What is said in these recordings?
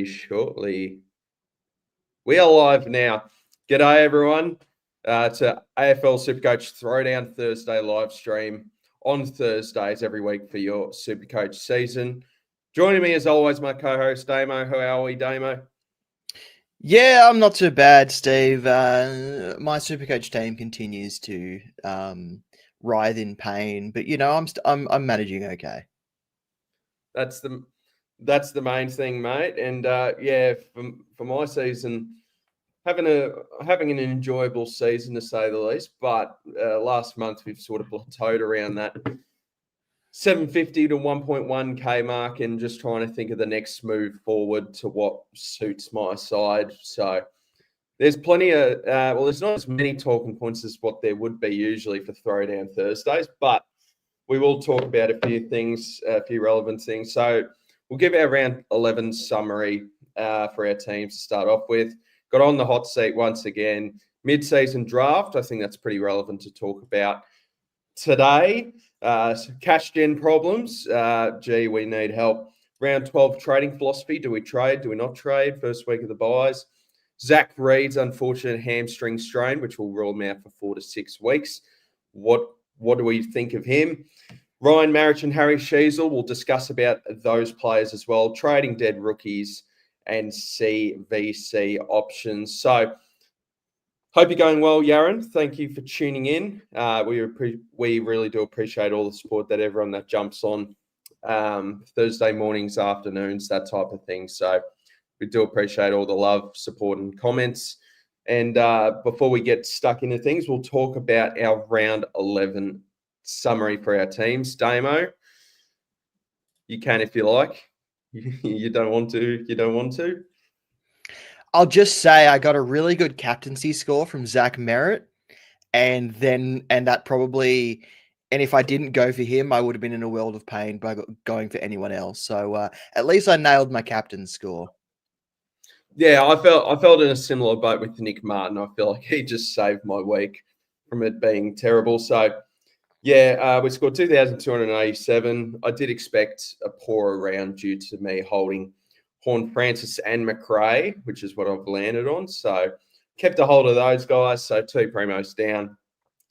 very shortly. We are live now. G'day, everyone. To AFL SuperCoach Throwdown Thursday live stream on Thursdays every week for your SuperCoach season. Joining me, as always, my co-host, Damo. How are we, Damo? Yeah, I'm not too bad, Steve. My SuperCoach team continues to writhe in pain, but I'm managing okay. That's the main thing, mate. And for my season, having an enjoyable season to say the least. But last month we've sort of plateaued around that 750 to 1.1k mark, and just trying to think of the next move forward to what suits my side. So there's plenty of there's not as many talking points as what there would be usually for Throwdown Thursdays, but we will talk about a few things, a few relevant things. So we'll give our round 11 summary for our teams to start off with. Got on the hot seat once again. Mid-season draft, I think that's pretty relevant to talk about today. Cash gen problems. We need help. Round 12 trading philosophy. Do we trade? Do we not trade? First week of the buys. Zach Reed's unfortunate hamstring strain, which will rule him out for 4 to 6 weeks. What do we think of him? Ryan Marich and Harry Sheasel, we'll discuss about those players as well. Trading dead rookies and CVC options. So, hope you're going well, Yaron. Thank you for tuning in. We really do appreciate all the support that everyone that jumps on Thursday mornings, afternoons, that type of thing. So we do appreciate all the love, support, and comments. And before we get stuck into things, we'll talk about our round 11 summary for our teams. Damo, you can if you like. You don't want to. You don't want to. I'll just say I got a really good captaincy score from Zach Merritt, and if I didn't go for him, I would have been in a world of pain by going for anyone else. So at least I nailed my captain's score. Yeah, I felt in a similar boat with Nick Martin. I feel like he just saved my week from it being terrible. So, yeah, we scored 2,287. I did expect a poorer round due to me holding Horn Francis and McRae, which is what I've landed on. So, kept a hold of those guys. So, 2 primos down.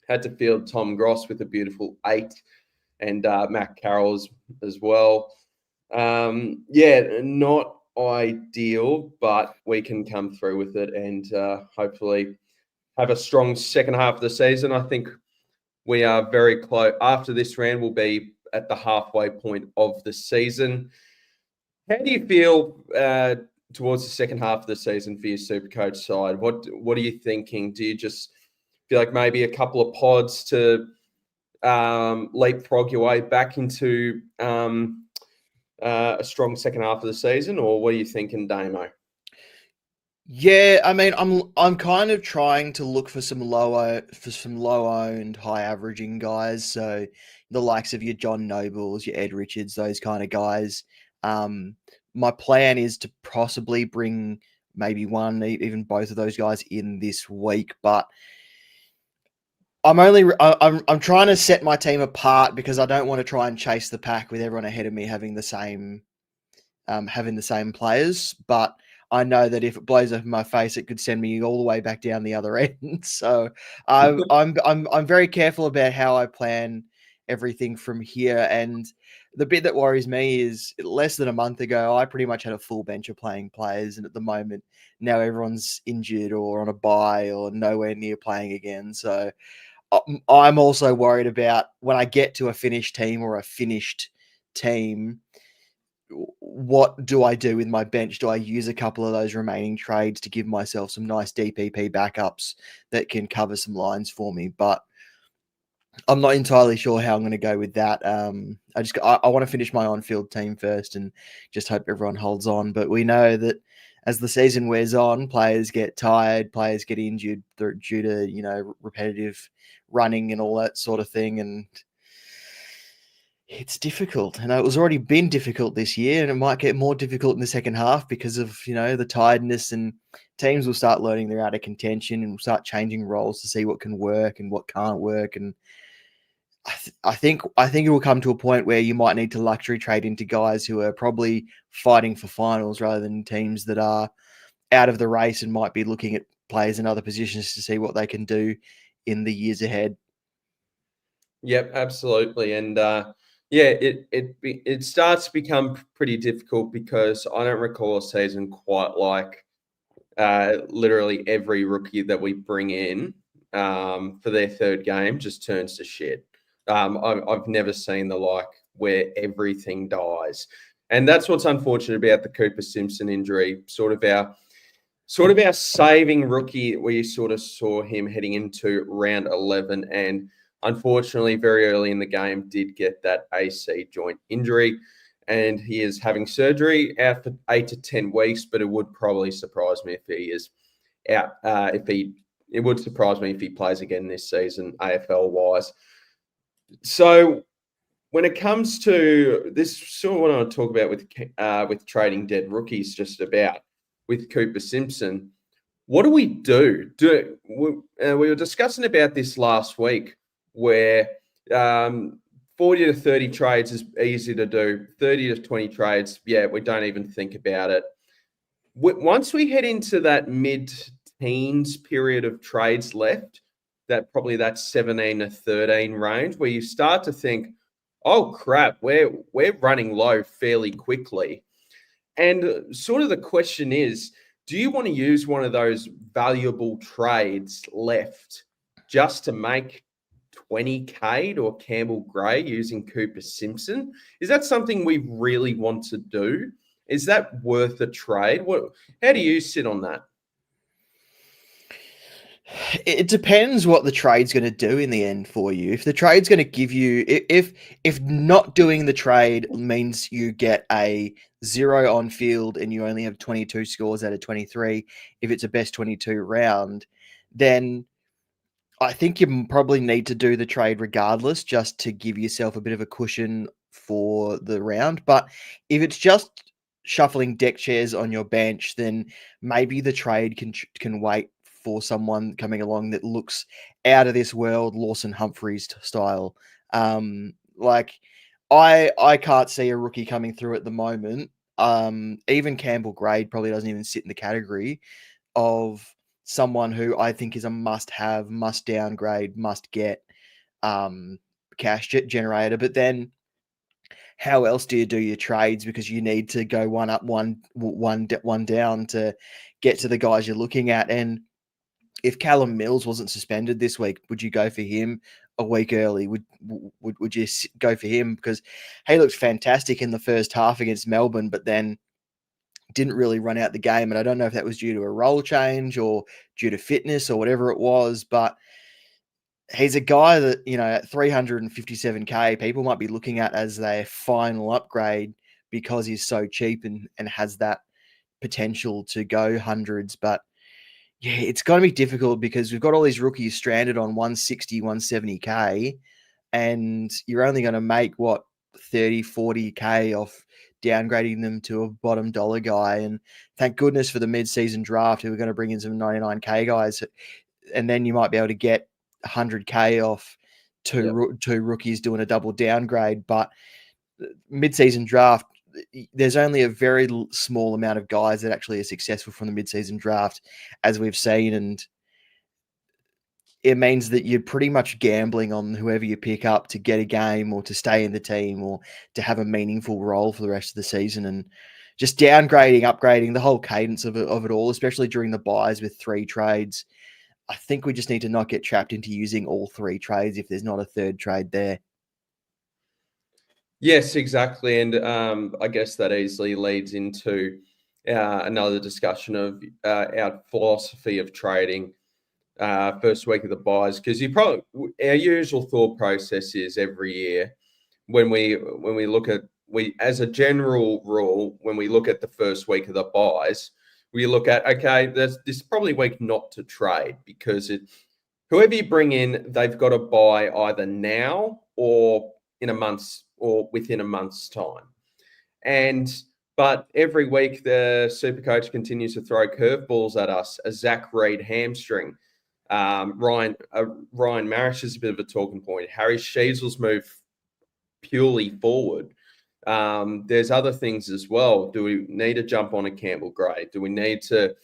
Had to field Tom Gross with a beautiful 8 and Matt Carroll as well. Not ideal, but we can come through with it and hopefully have a strong second half of the season. I think we are very close. After this round, we'll be at the halfway point of the season. How do you feel towards the second half of the season for your SuperCoach side? What are you thinking? Do you just feel like maybe a couple of pods to leapfrog your way back into a strong second half of the season, or what are you thinking, Damo? Yeah, I mean, I'm kind of trying to look for some low owned, high averaging guys. So the likes of your John Nobles, your Ed Richards, those kind of guys. My plan is to possibly bring maybe one, even both of those guys in this week, but I'm trying to set my team apart because I don't want to try and chase the pack with everyone ahead of me having the same players. But I know that if it blows up in my face, it could send me all the way back down the other end. So I'm very careful about how I plan everything from here. And the bit that worries me is less than a month ago, I pretty much had a full bench of playing players, and at the moment now everyone's injured or on a bye or nowhere near playing again. So I'm also worried about when I get to a finished team or a finished team, what do I do with my bench? Do I use a couple of those remaining trades to give myself some nice DPP backups that can cover some lines for me? But I'm not entirely sure how I'm going to go with that. I want to finish my on-field team first and just hope everyone holds on. But we know that as the season wears on, players get tired, players get injured due to, repetitive running and all that sort of thing. And it's difficult. And it was already been difficult this year, and it might get more difficult in the second half because of, the tiredness, and teams will start learning they're out of contention and will start changing roles to see what can work and what can't work. And I think it will come to a point where you might need to luxury trade into guys who are probably fighting for finals rather than teams that are out of the race and might be looking at players in other positions to see what they can do in the years ahead. Yep, absolutely. And it starts to become pretty difficult because I don't recall a season quite like literally every rookie that we bring in for their third game just turns to shit. I've never seen the like where everything dies. And that's what's unfortunate about the Cooper Simpson injury, sort of our saving rookie. We sort of saw him heading into round 11, and unfortunately, very early in the game, did get that AC joint injury, and he is having surgery out for 8 to 10 weeks. But it would probably surprise me if he is out. It would surprise me if he plays again this season, AFL wise. So when it comes to this, sort of what I want to talk about with trading dead rookies, just about with Cooper Simpson. What do we do? We were discussing about this last week, where 40 to 30 trades is easy to do. 30 to 20 trades, yeah, we don't even think about it. Once we head into that mid-teens period of trades left, that 17 to 13 range, where you start to think, oh crap, we're running low fairly quickly. And sort of the question is, do you want to use one of those valuable trades left just to make 20K to a Campbell Gray using Cooper Simpson? Is that something we really want to do? Is that worth a trade? How do you sit on that? It depends what the trade's going to do in the end for you. If the trade's going to give you, if not doing the trade means you get a 0 on field and you only have 22 scores out of 23, if it's a best 22 round, then I think you probably need to do the trade regardless, just to give yourself a bit of a cushion for the round. But if it's just shuffling deck chairs on your bench, then maybe the trade can wait for someone coming along that looks out of this world, Lawson Humphreys style. Like I can't see a rookie coming through at the moment. Even Campbell Grade probably doesn't even sit in the category of someone who I think is a must-have, must downgrade, must get cash generator. But then, how else do you do your trades? Because you need to go one up, one down to get to the guys you're looking at. And if Callum Mills wasn't suspended this week, would you go for him a week early? Would you go for him? Because he looked fantastic in the first half against Melbourne, but then didn't really run out the game. And I don't know if that was due to a role change or due to fitness or whatever it was, but he's a guy that, at 357K, people might be looking at as their final upgrade because he's so cheap and has that potential to go hundreds. But yeah, it's going to be difficult because we've got all these rookies stranded on 160, 170K, and you're only going to make 30, 40K off downgrading them to a bottom dollar guy. And thank goodness for the mid-season draft, who are going to bring in some 99K guys. And then you might be able to get 100K off two rookies doing a double downgrade. But mid-season draft, there's only a very small amount of guys that actually are successful from the mid-season draft, as we've seen. And it means that you're pretty much gambling on whoever you pick up to get a game or to stay in the team or to have a meaningful role for the rest of the season. And just downgrading, upgrading, the whole cadence of it all, especially during the buys with 3 trades. I think we just need to not get trapped into using all 3 trades if there's not a third trade there. Yes, exactly. And I guess that easily leads into another discussion of our philosophy of trading first week of the buys, because our usual thought process is every year when we look at, as a general rule, when we look at the first week of the buys, we look at, okay, this is probably week not to trade, because whoever you bring in, they've got to buy either now or in a month's or within a month's time. But every week the SuperCoach continues to throw curveballs at us, a Zach Reid hamstring, Ryan Marrish is a bit of a talking point. Harry Sheasel's move purely forward. There's other things as well. Do we need to jump on a Campbell Gray? Do we need to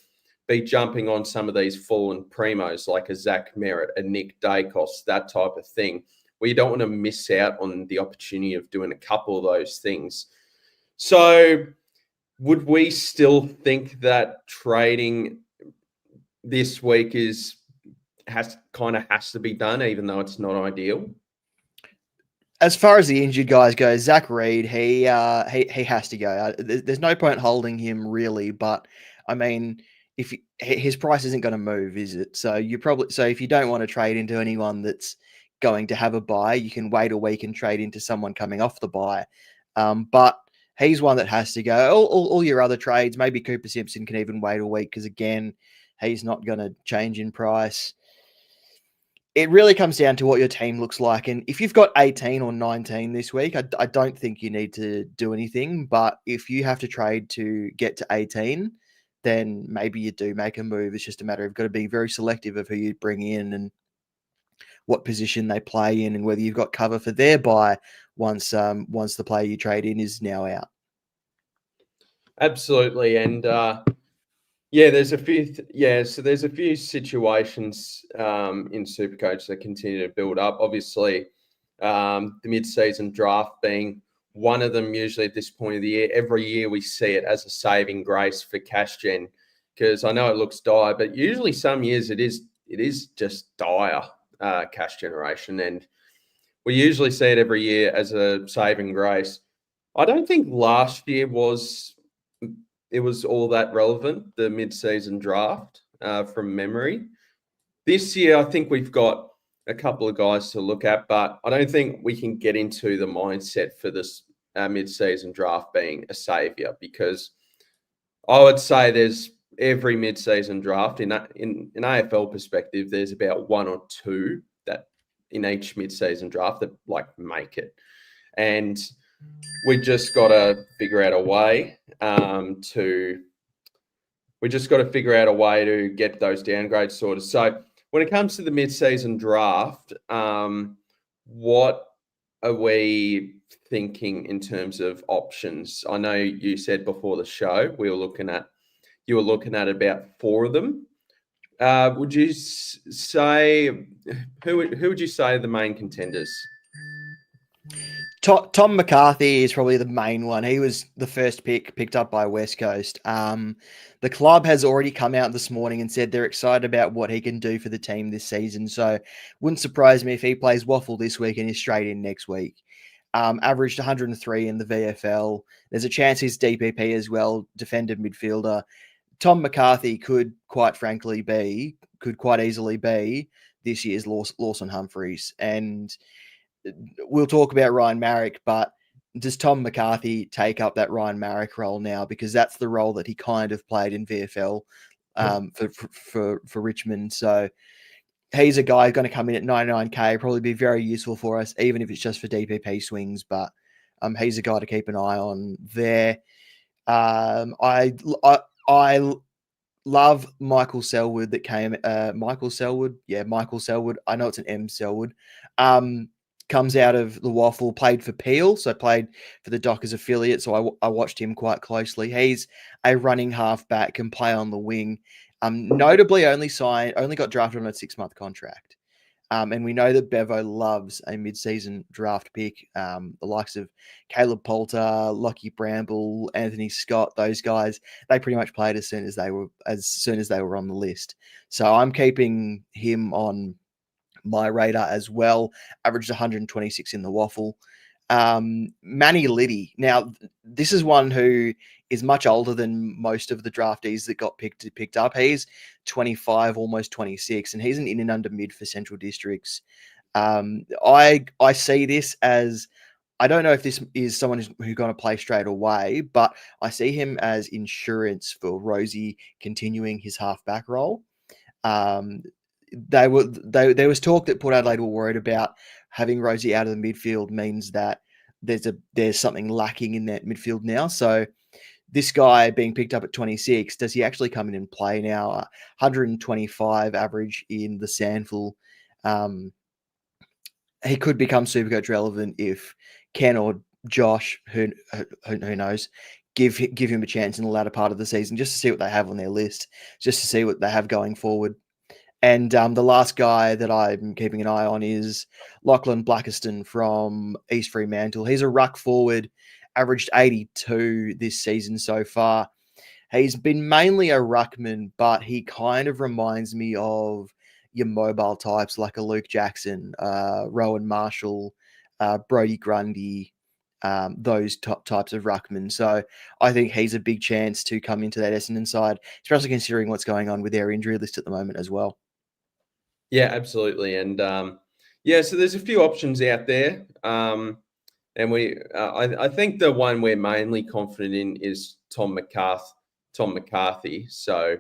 be jumping on some of these fallen primos like a Zach Merritt, a Nick Dacos, that type of thing, where you don't want to miss out on the opportunity of doing a couple of those things. So would we still think that trading this week has to be done, even though it's not ideal? As far as the injured guys go, Zach Reed, he has to go. There's no point holding him really, but I mean, if his price isn't going to move, is it? So if you don't want to trade into anyone that's going to have a buy, you can wait a week and trade into someone coming off the buy. But he's one that has to go. All your other trades, maybe Cooper Simpson can even wait a week because again, he's not going to change in price. It really comes down to what your team looks like. And if you've got 18 or 19 this week, I don't think you need to do anything. But if you have to trade to get to 18, then maybe you do make a move. It's just a matter of got to be very selective of who you bring in and what position they play in and whether you've got cover for their buy once the player you trade in is now out. Absolutely. And there's a few situations in SuperCoach that continue to build up. Obviously, the mid-season draft being one of them. Usually at this point of the year, every year we see it as a saving grace for cash gen, because I know it looks dire, but usually some years it is just dire cash generation, and we usually see it every year as a saving grace. I don't think last year was all that relevant, the mid-season draft, from memory. This year, I think we've got a couple of guys to look at, but I don't think we can get into the mindset for this mid-season draft being a savior, because I would say there's every mid-season draft in AFL perspective, there's about one or two that in each mid-season draft that make it. And we just got to figure out a way to get those downgrades sorted. So when it comes to the mid-season draft, what are we thinking in terms of options? I know you said before the show you were looking at about 4 of them. Would you say who would you say are the main contenders? Tom McCarthy is probably the main one. He was the first picked up by West Coast. The club has already come out this morning and said they're excited about what he can do for the team this season. So wouldn't surprise me if he plays waffle this week and is straight in next week. Averaged 103 in the VFL. There's a chance he's DPP as well, defender midfielder. Tom McCarthy could quite easily be this year's Lawson Humphreys. And we'll talk about Ryan Marrick, but does Tom McCarthy take up that Ryan Marrick role now? Because that's the role that he kind of played in VFL for Richmond. So he's a guy going to come in at 99K, probably be very useful for us, even if it's just for DPP swings. But he's a guy to keep an eye on there. I love Michael Selwood that came. Michael Selwood. I know it's an M Selwood. Comes out of the Waffle, played for Peel, so played for the Dockers affiliate. So I watched him quite closely. He's a running halfback, can play on the wing. Notably, only got drafted on a 6-month contract. And we know that Bevo loves a mid-season draft pick. The likes of Caleb Poulter, Lockie Bramble, Anthony Scott, those guys, they pretty much played as soon as they were on the list. So I'm keeping him on my radar as well. Averaged 126 in the Waffle. Manny Liddy. Now, this is one who is much older than most of the draftees that got picked up. He's 25, almost 26, and he's an in and under mid for Central Districts. I see this as, I don't know if this is someone who's going to play straight away, but I see him as insurance for Rosie continuing his halfback role. There was talk that Port Adelaide were worried about having Rosie out of the midfield means that there's something lacking in that midfield now. So this guy being picked up at 26, does he actually come in and play now? 125 average in the Sandful. He could become Supercoach relevant if Ken or Josh, who knows, give him a chance in the latter part of the season, just to see what they have on their list, just to see what they have going forward. And the last guy that I'm keeping an eye on is Lachlan Blackiston from East Fremantle. He's a ruck forward, averaged 82 this season so far. He's been mainly a ruckman, but he kind of reminds me of your mobile types like a Luke Jackson, Rowan Marshall, Brodie Grundy, those types of ruckmen. So I think he's a big chance to come into that Essendon side, especially considering what's going on with their injury list at the moment as well. Yeah, absolutely. And so there's a few options out there. And I think the one we're mainly confident in is Tom McCarthy. So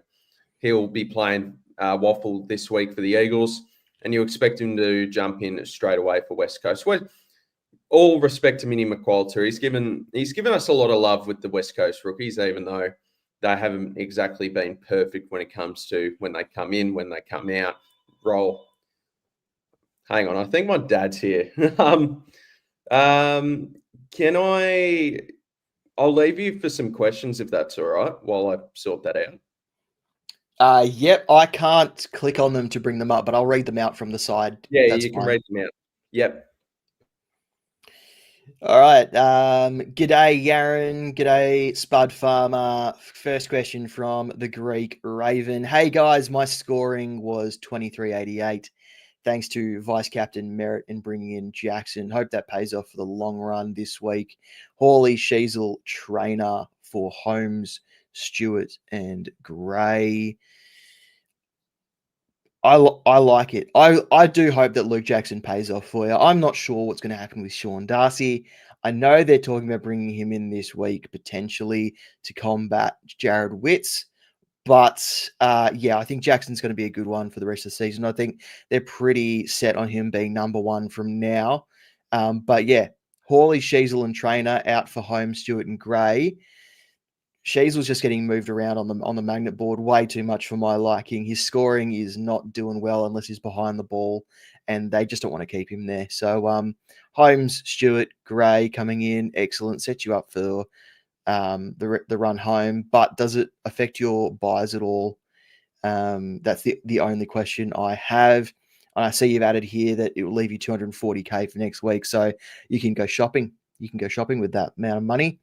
he'll be playing Waffle this week for the Eagles, and you expect him to jump in straight away for West Coast. All respect to Mini McQualter, he's given us a lot of love with the West Coast rookies, even though they haven't exactly been perfect when it comes to when they come in, when they come out. Roll. Hang on, I think my dad's here. Can I'll leave you for some questions if that's all right, while I sort that out. Yep, I can't click on them to bring them up, but I'll read them out from the side. Yeah, that's you fine. can read them out. Yep. All right. G'day, Yaron. G'day, Spud Farmer. First question from the Greek Raven. Hey, guys, my scoring was 2388. Thanks to Vice Captain Merritt in bringing in Jackson. Hope that pays off for the long run this week. Hawley, Sheasel, trainer for Holmes, Stewart, and Gray. I like it. I do hope that Luke Jackson pays off for you. I'm not sure what's going to happen with Sean Darcy. I know they're talking about bringing him in this week potentially to combat Jared Witts. But I think Jackson's going to be a good one for the rest of the season. I think they're pretty set on him being number one from now. But yeah, Hawley, Sheasel, and Trainer out for Holmes, Stewart, and Gray. Sheasel's just getting moved around on the magnet board way too much for my liking. His scoring is not doing well unless he's behind the ball, and they just don't want to keep him there. So Holmes, Stewart, Gray coming in, excellent. Set you up for the run home. But does it affect your buys at all? That's the only question I have. And I see you've added here that it will leave you 240K for next week, so you can go shopping. You can go shopping with that amount of money.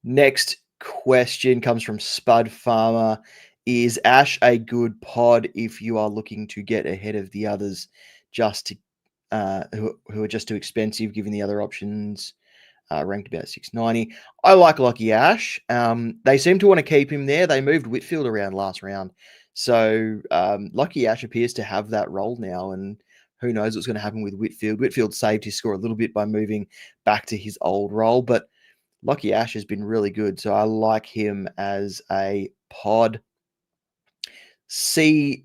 Next question comes from Spud Farmer. Is Ash a good pod if you are looking to get ahead of the others, just to who are just too expensive, given the other options ranked about 690? I like Lockie Ash. They seem to want to keep him there. They moved Whitfield around last round, so Lockie Ash appears to have that role now, and who knows what's going to happen with Whitfield. Whitfield saved his score a little bit by moving back to his old role, but Lockie Ash has been really good, so I like him as a pod. CJG.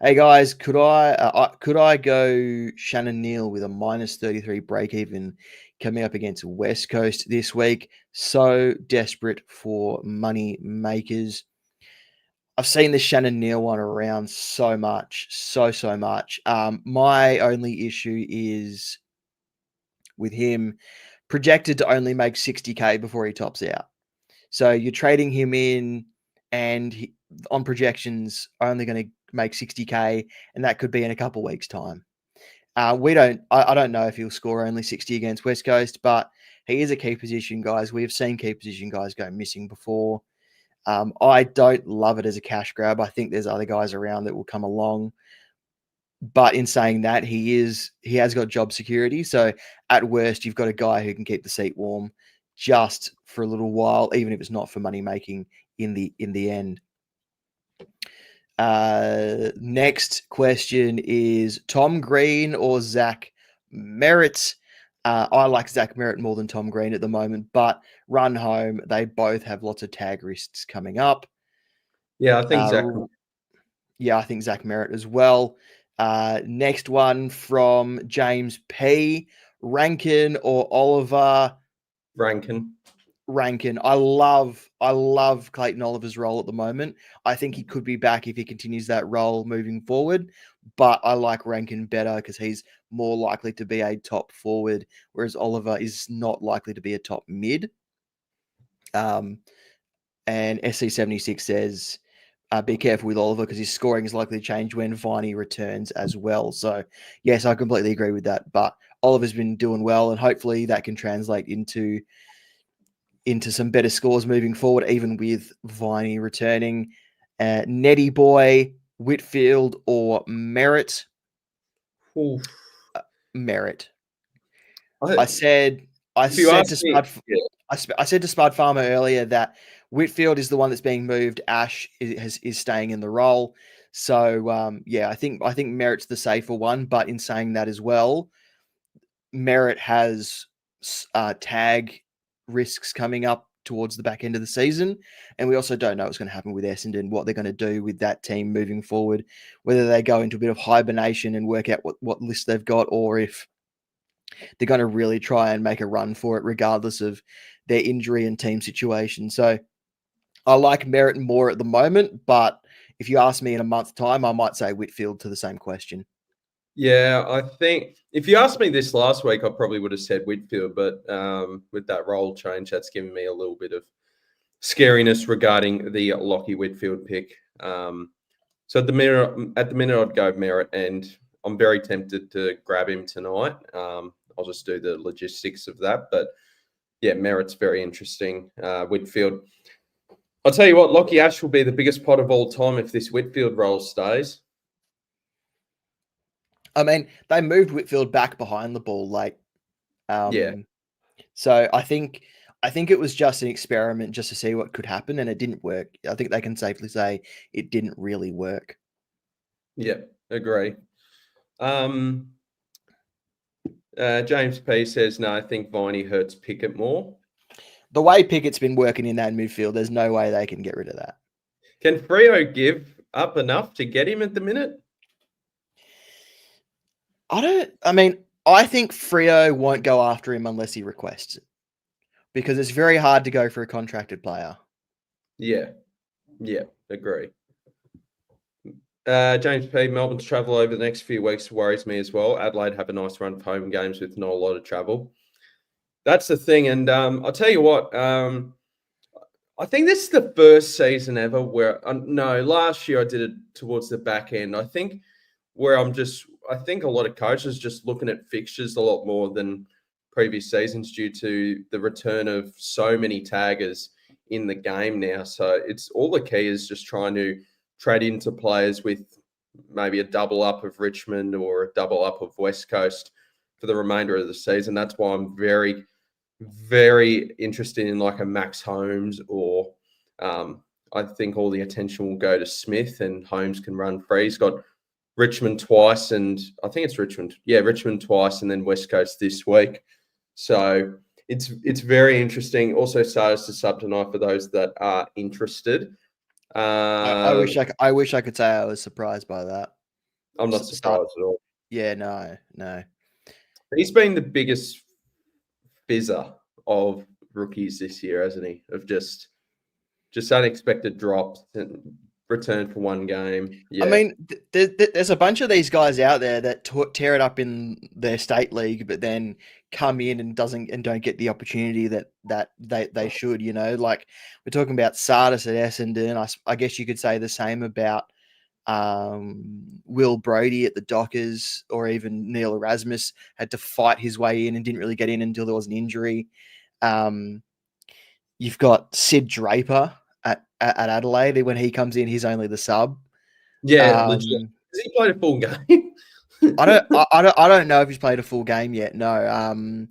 Hey guys, could I go Shannon Neal with a -33 break even coming up against West Coast this week? So desperate for money makers. I've seen the Shannon Neal one around so much, so much. My only issue is with him projected to only make 60K before he tops out. So you're trading him in, and on projections only going to make 60K, and that could be in a couple of weeks' time. I don't know if he'll score only 60 against West Coast, but he is a key position guys. We have seen key position guys go missing before. I don't love it as a cash grab. I think there's other guys around that will come along. But in saying that, he has got job security. So at worst, you've got a guy who can keep the seat warm just for a little while, even if it's not for money making in the end. Next question is Tom Green or Zach Merritt? I like Zach Merritt more than Tom Green at the moment, but run home, they both have lots of tag risks coming up. Yeah, I think Zach. Yeah, I think Zach Merritt as well. Next one from James P. Rankin or Oliver? Rankin. Rankin. I love Clayton Oliver's role at the moment. I think he could be back if he continues that role moving forward. But I like Rankin better because he's more likely to be a top forward, whereas Oliver is not likely to be a top mid. And SC76 says, be careful with Oliver because his scoring is likely to change when Viney returns as well. So, yes, I completely agree with that. But Oliver's been doing well, and hopefully that can translate into some better scores moving forward, even with Viney returning. Netty Boy, Whitfield, or Merritt? Oof. Merritt. I I said if you to ask me, Spud. yeah, I said to Spud Farmer earlier that Whitfield is the one that's being moved. Ash is staying in the role. So yeah, I think Merritt's the safer one. But in saying that as well, Merritt has tag risks coming up towards the back end of the season, and we also don't know what's going to happen with Essendon, what they're going to do with that team moving forward, whether they go into a bit of hibernation and work out what list they've got, or if they're going to really try and make a run for it, regardless of their injury and team situation. So I like Merritt more at the moment, but if you ask me in a month's time, I might say Whitfield to the same question. yeah, I think if you asked me this last week, I probably would have said Whitfield, but with that role change, that's given me a little bit of scariness regarding the Lockie Whitfield pick. So at the minute, I'd go Merritt, and I'm very tempted to grab him tonight. I'll just do the logistics of that, but yeah, Merritt's very interesting. Whitfield, I'll tell you what, Lockie Ash will be the biggest pot of all time if this Whitfield role stays. I mean, they moved Whitfield back behind the ball, Yeah, so I think it was just an experiment just to see what could happen, and it didn't work. I think they can safely say it didn't really work. yeah, agree. James P says, no, I think Viney hurts Pickett more. The way Pickett's been working in that midfield, there's no way they can get rid of that. Can Freo give up enough to get him at the minute? I think Freo won't go after him unless he requests it, because it's very hard to go for a contracted player. Yeah, agree. James P. Melbourne's travel over the next few weeks worries me as well. Adelaide have a nice run of home games with not a lot of travel. That's the thing. And I'll tell you what, I think this is the first season ever where, no, last year I did it towards the back end. I think where I think a lot of coaches just looking at fixtures a lot more than previous seasons due to the return of so many taggers in the game now. So it's all the key is just trying to trade into players with maybe a double up of Richmond or a double up of West Coast for the remainder of the season. That's why I'm very, very interested in like a Max Holmes, or I think all the attention will go to Smith, and Holmes can run free. He's got Richmond twice, and I think it's Richmond. Yeah, Richmond twice, and then West Coast this week. So it's very interesting. Also, Sardis to sub tonight for those that are interested. I wish I could say I was surprised by that. I'm not surprised at all. Yeah, no. He's been the biggest fizzer of rookies this year, hasn't he? Of just unexpected drops and return for one game. Yeah. I mean, there's a bunch of these guys out there that tear it up in their state league, but then come in and don't get the opportunity that they should. You know, like we're talking about Sardis at Essendon. I guess you could say the same about Will Brodie at the Dockers, or even Neil Erasmus had to fight his way in and didn't really get in until there was an injury. You've got Sid Draper at Adelaide. When he comes in, he's only the sub. Yeah, legit. Has he played a full game? I don't know if he's played a full game yet. No.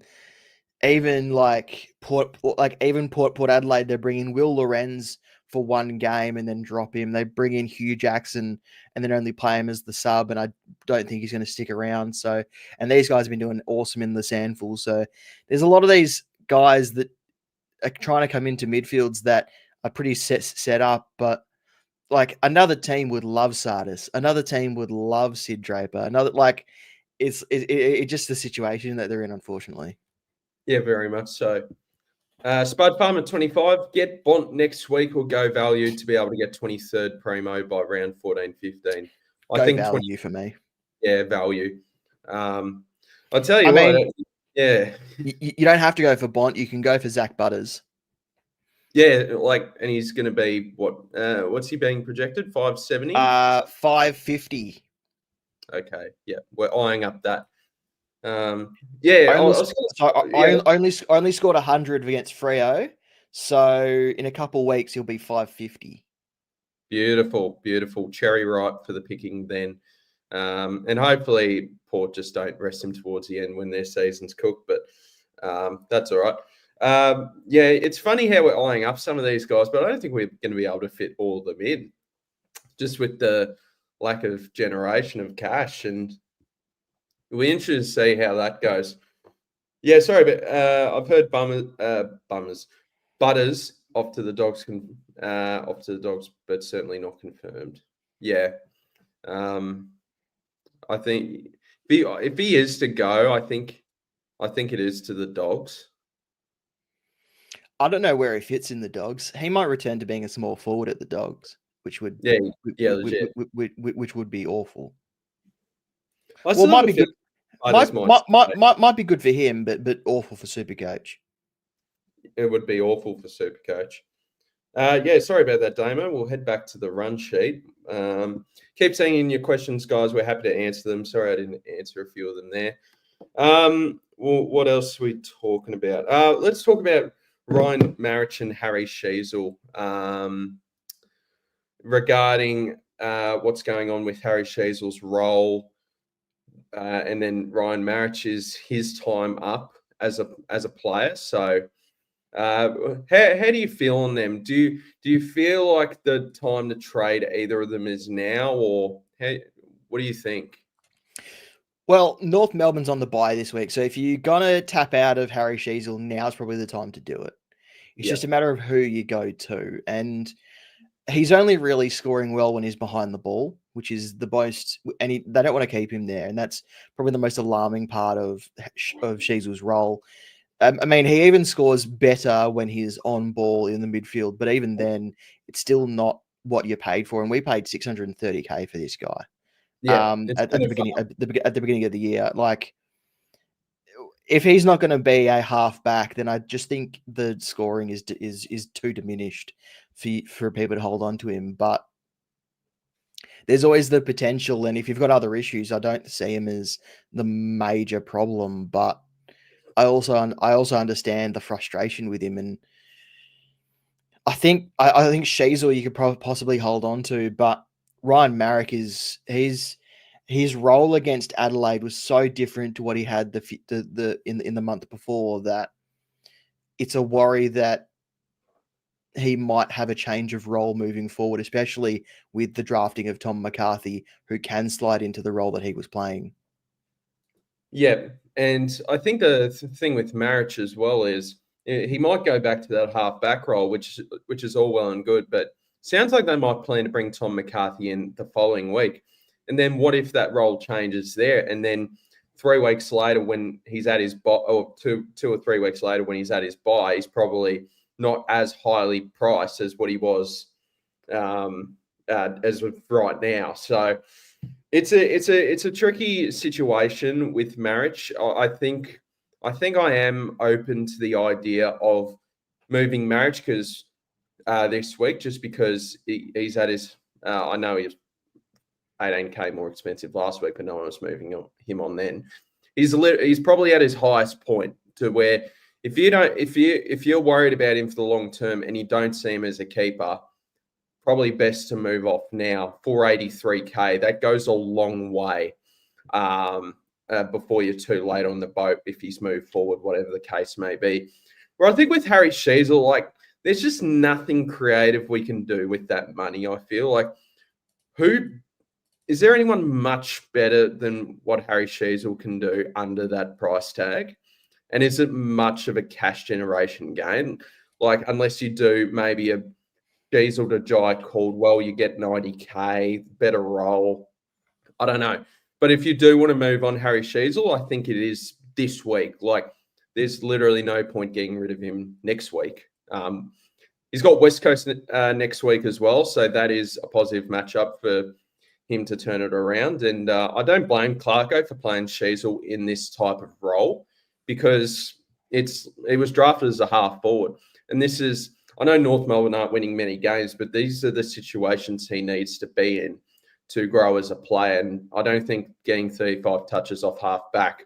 Even like Port Adelaide, they bring in Will Lorenz for one game and then drop him. They bring in Hugh Jackson and then only play him as the sub, and I don't think he's going to stick around. So, and these guys have been doing awesome in the Sandful. So, there's a lot of these guys that are trying to come into midfields that are pretty set up, but like another team would love Sardis, another team would love Sid Draper, it's just the situation that they're in, unfortunately. Yeah, very much so. Spud Farm at 25. Get Bont next week or go value to be able to get 23rd primo by round 14, 15. Go value for me. Yeah, value. I'll tell you I what. mean, Yeah. You don't have to go for Bont. You can go for Zach Butters. Yeah, and he's going to be what's he being projected? 570? 550. Okay, yeah, we're eyeing up that. Yeah, I only scored 100 against Freo, so in a couple of weeks he'll be 550. Beautiful, beautiful. Cherry ripe for the picking then. And hopefully Port just don't rest him towards the end when their season's cooked, but that's all right. Yeah, it's funny how we're eyeing up some of these guys, but I don't think we're going to be able to fit all of them in, just with the lack of generation of cash. And we're interested to see how that goes. Yeah, sorry, but I've heard Butters off to the Dogs, but certainly not confirmed. Yeah, I think if he is to go, I think it is to the Dogs. I don't know where he fits in the Dogs. He might return to being a small forward at the Dogs, which would which would be awful. Well, might be good. Might be good for him, but awful for SuperCoach. It would be awful for SuperCoach. Yeah, sorry about that, Damo. We'll head back to the run sheet. Keep sending in your questions, guys. We're happy to answer them. Sorry I didn't answer a few of them there. Well, what else are we talking about? Let's talk about Ryan Marich and Harry Sheasel regarding what's going on with Harry Sheasel's role. And then Ryan Marich is his time up as a player. So how do you feel on them? Do you feel like the time to trade either of them is now, or what do you think? Well, North Melbourne's on the bye this week, so if you're gonna tap out of Harry Sheasel, now's probably the time to do it. It's just a matter of who you go to, and he's only really scoring well when he's behind the ball, which is the most. And they don't want to keep him there, and that's probably the most alarming part of Sheasel's role. I mean, he even scores better when he's on ball in the midfield, but even then, it's still not what you paid for. And we paid $630K for this guy. Yeah, at the beginning of the year, like if he's not going to be a halfback, then I just think the scoring is too diminished for people to hold on to him. But there's always the potential, and if you've got other issues, I don't see him as the major problem. But I also understand the frustration with him, and I think Sheasel you could possibly hold on to, but Ryan Marich his role against Adelaide was so different to what he had in the month before that it's a worry that he might have a change of role moving forward, especially with the drafting of Tom McCarthy, who can slide into the role that he was playing. Yeah, and I think the thing with Marich as well is he might go back to that half-back role, which is all well and good, but sounds like they might plan to bring Tom McCarthy in the following week. And then what if that role changes there? And then 3 weeks later, when he's at his bye, or two or 3 weeks later, when he's at his bye, he's probably not as highly priced as what he was as of right now. So it's a tricky situation with Marich. I think I am open to the idea of moving Marich because this week, just because he's at his. I know he was 18K more expensive last week, but no one was moving him on then. He's probably at his highest point to where if you're worried about him for the long term and you don't see him as a keeper, probably best to move off now. 483K, that goes a long way before you're too late on the boat if he's moved forward, whatever the case may be. Where I think with Harry Sheasel, like there's just nothing creative we can do with that money. I feel like is there anyone much better than what Harry Sheasel can do under that price tag? And is it much of a cash generation gain? Like, unless you do maybe a Sheasel to Jai Caldwell, you get 90K, better role. I don't know. But if you do want to move on Harry Sheasel, I think it is this week. Like, there's literally no point getting rid of him next week. He's got West Coast next week as well, so that is a positive matchup for him to turn it around. And I don't blame Clarko for playing Sheasel in this type of role because it was drafted as a half forward. And this is, I know North Melbourne aren't winning many games, but these are the situations he needs to be in to grow as a player. And I don't think getting 35 touches off half back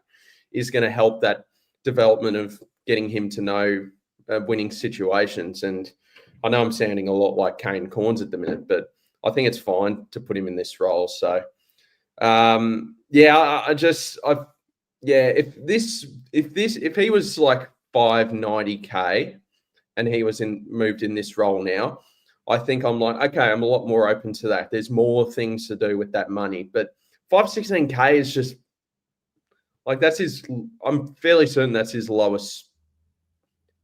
is going to help that development of getting him to know winning situations. And I know I'm sounding a lot like Kane Corns at the minute, but I think it's fine to put him in this role. So, if he was like 590K and he was moved in this role now, I think I'm like, okay, I'm a lot more open to that. There's more things to do with that money, but 516K is just like, I'm fairly certain that's his lowest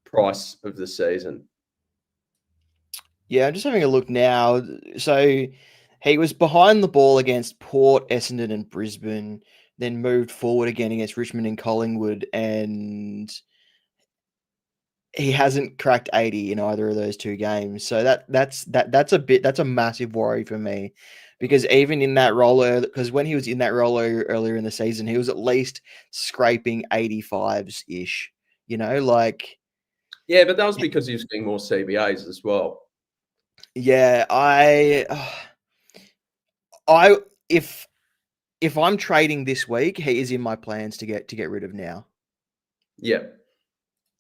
price of the season. Yeah, I'm just having a look now. So he was behind the ball against Port, Essendon, and Brisbane, then moved forward again against Richmond and Collingwood, and he hasn't cracked 80 in either of those two games. So that's a massive worry for me, because even in that role, because when he was in that role earlier in the season, he was at least scraping 85s ish. Like. Yeah, but that was because he was getting more CBAs as well. Yeah, if I'm trading this week, he is in my plans to get rid of now. Yeah.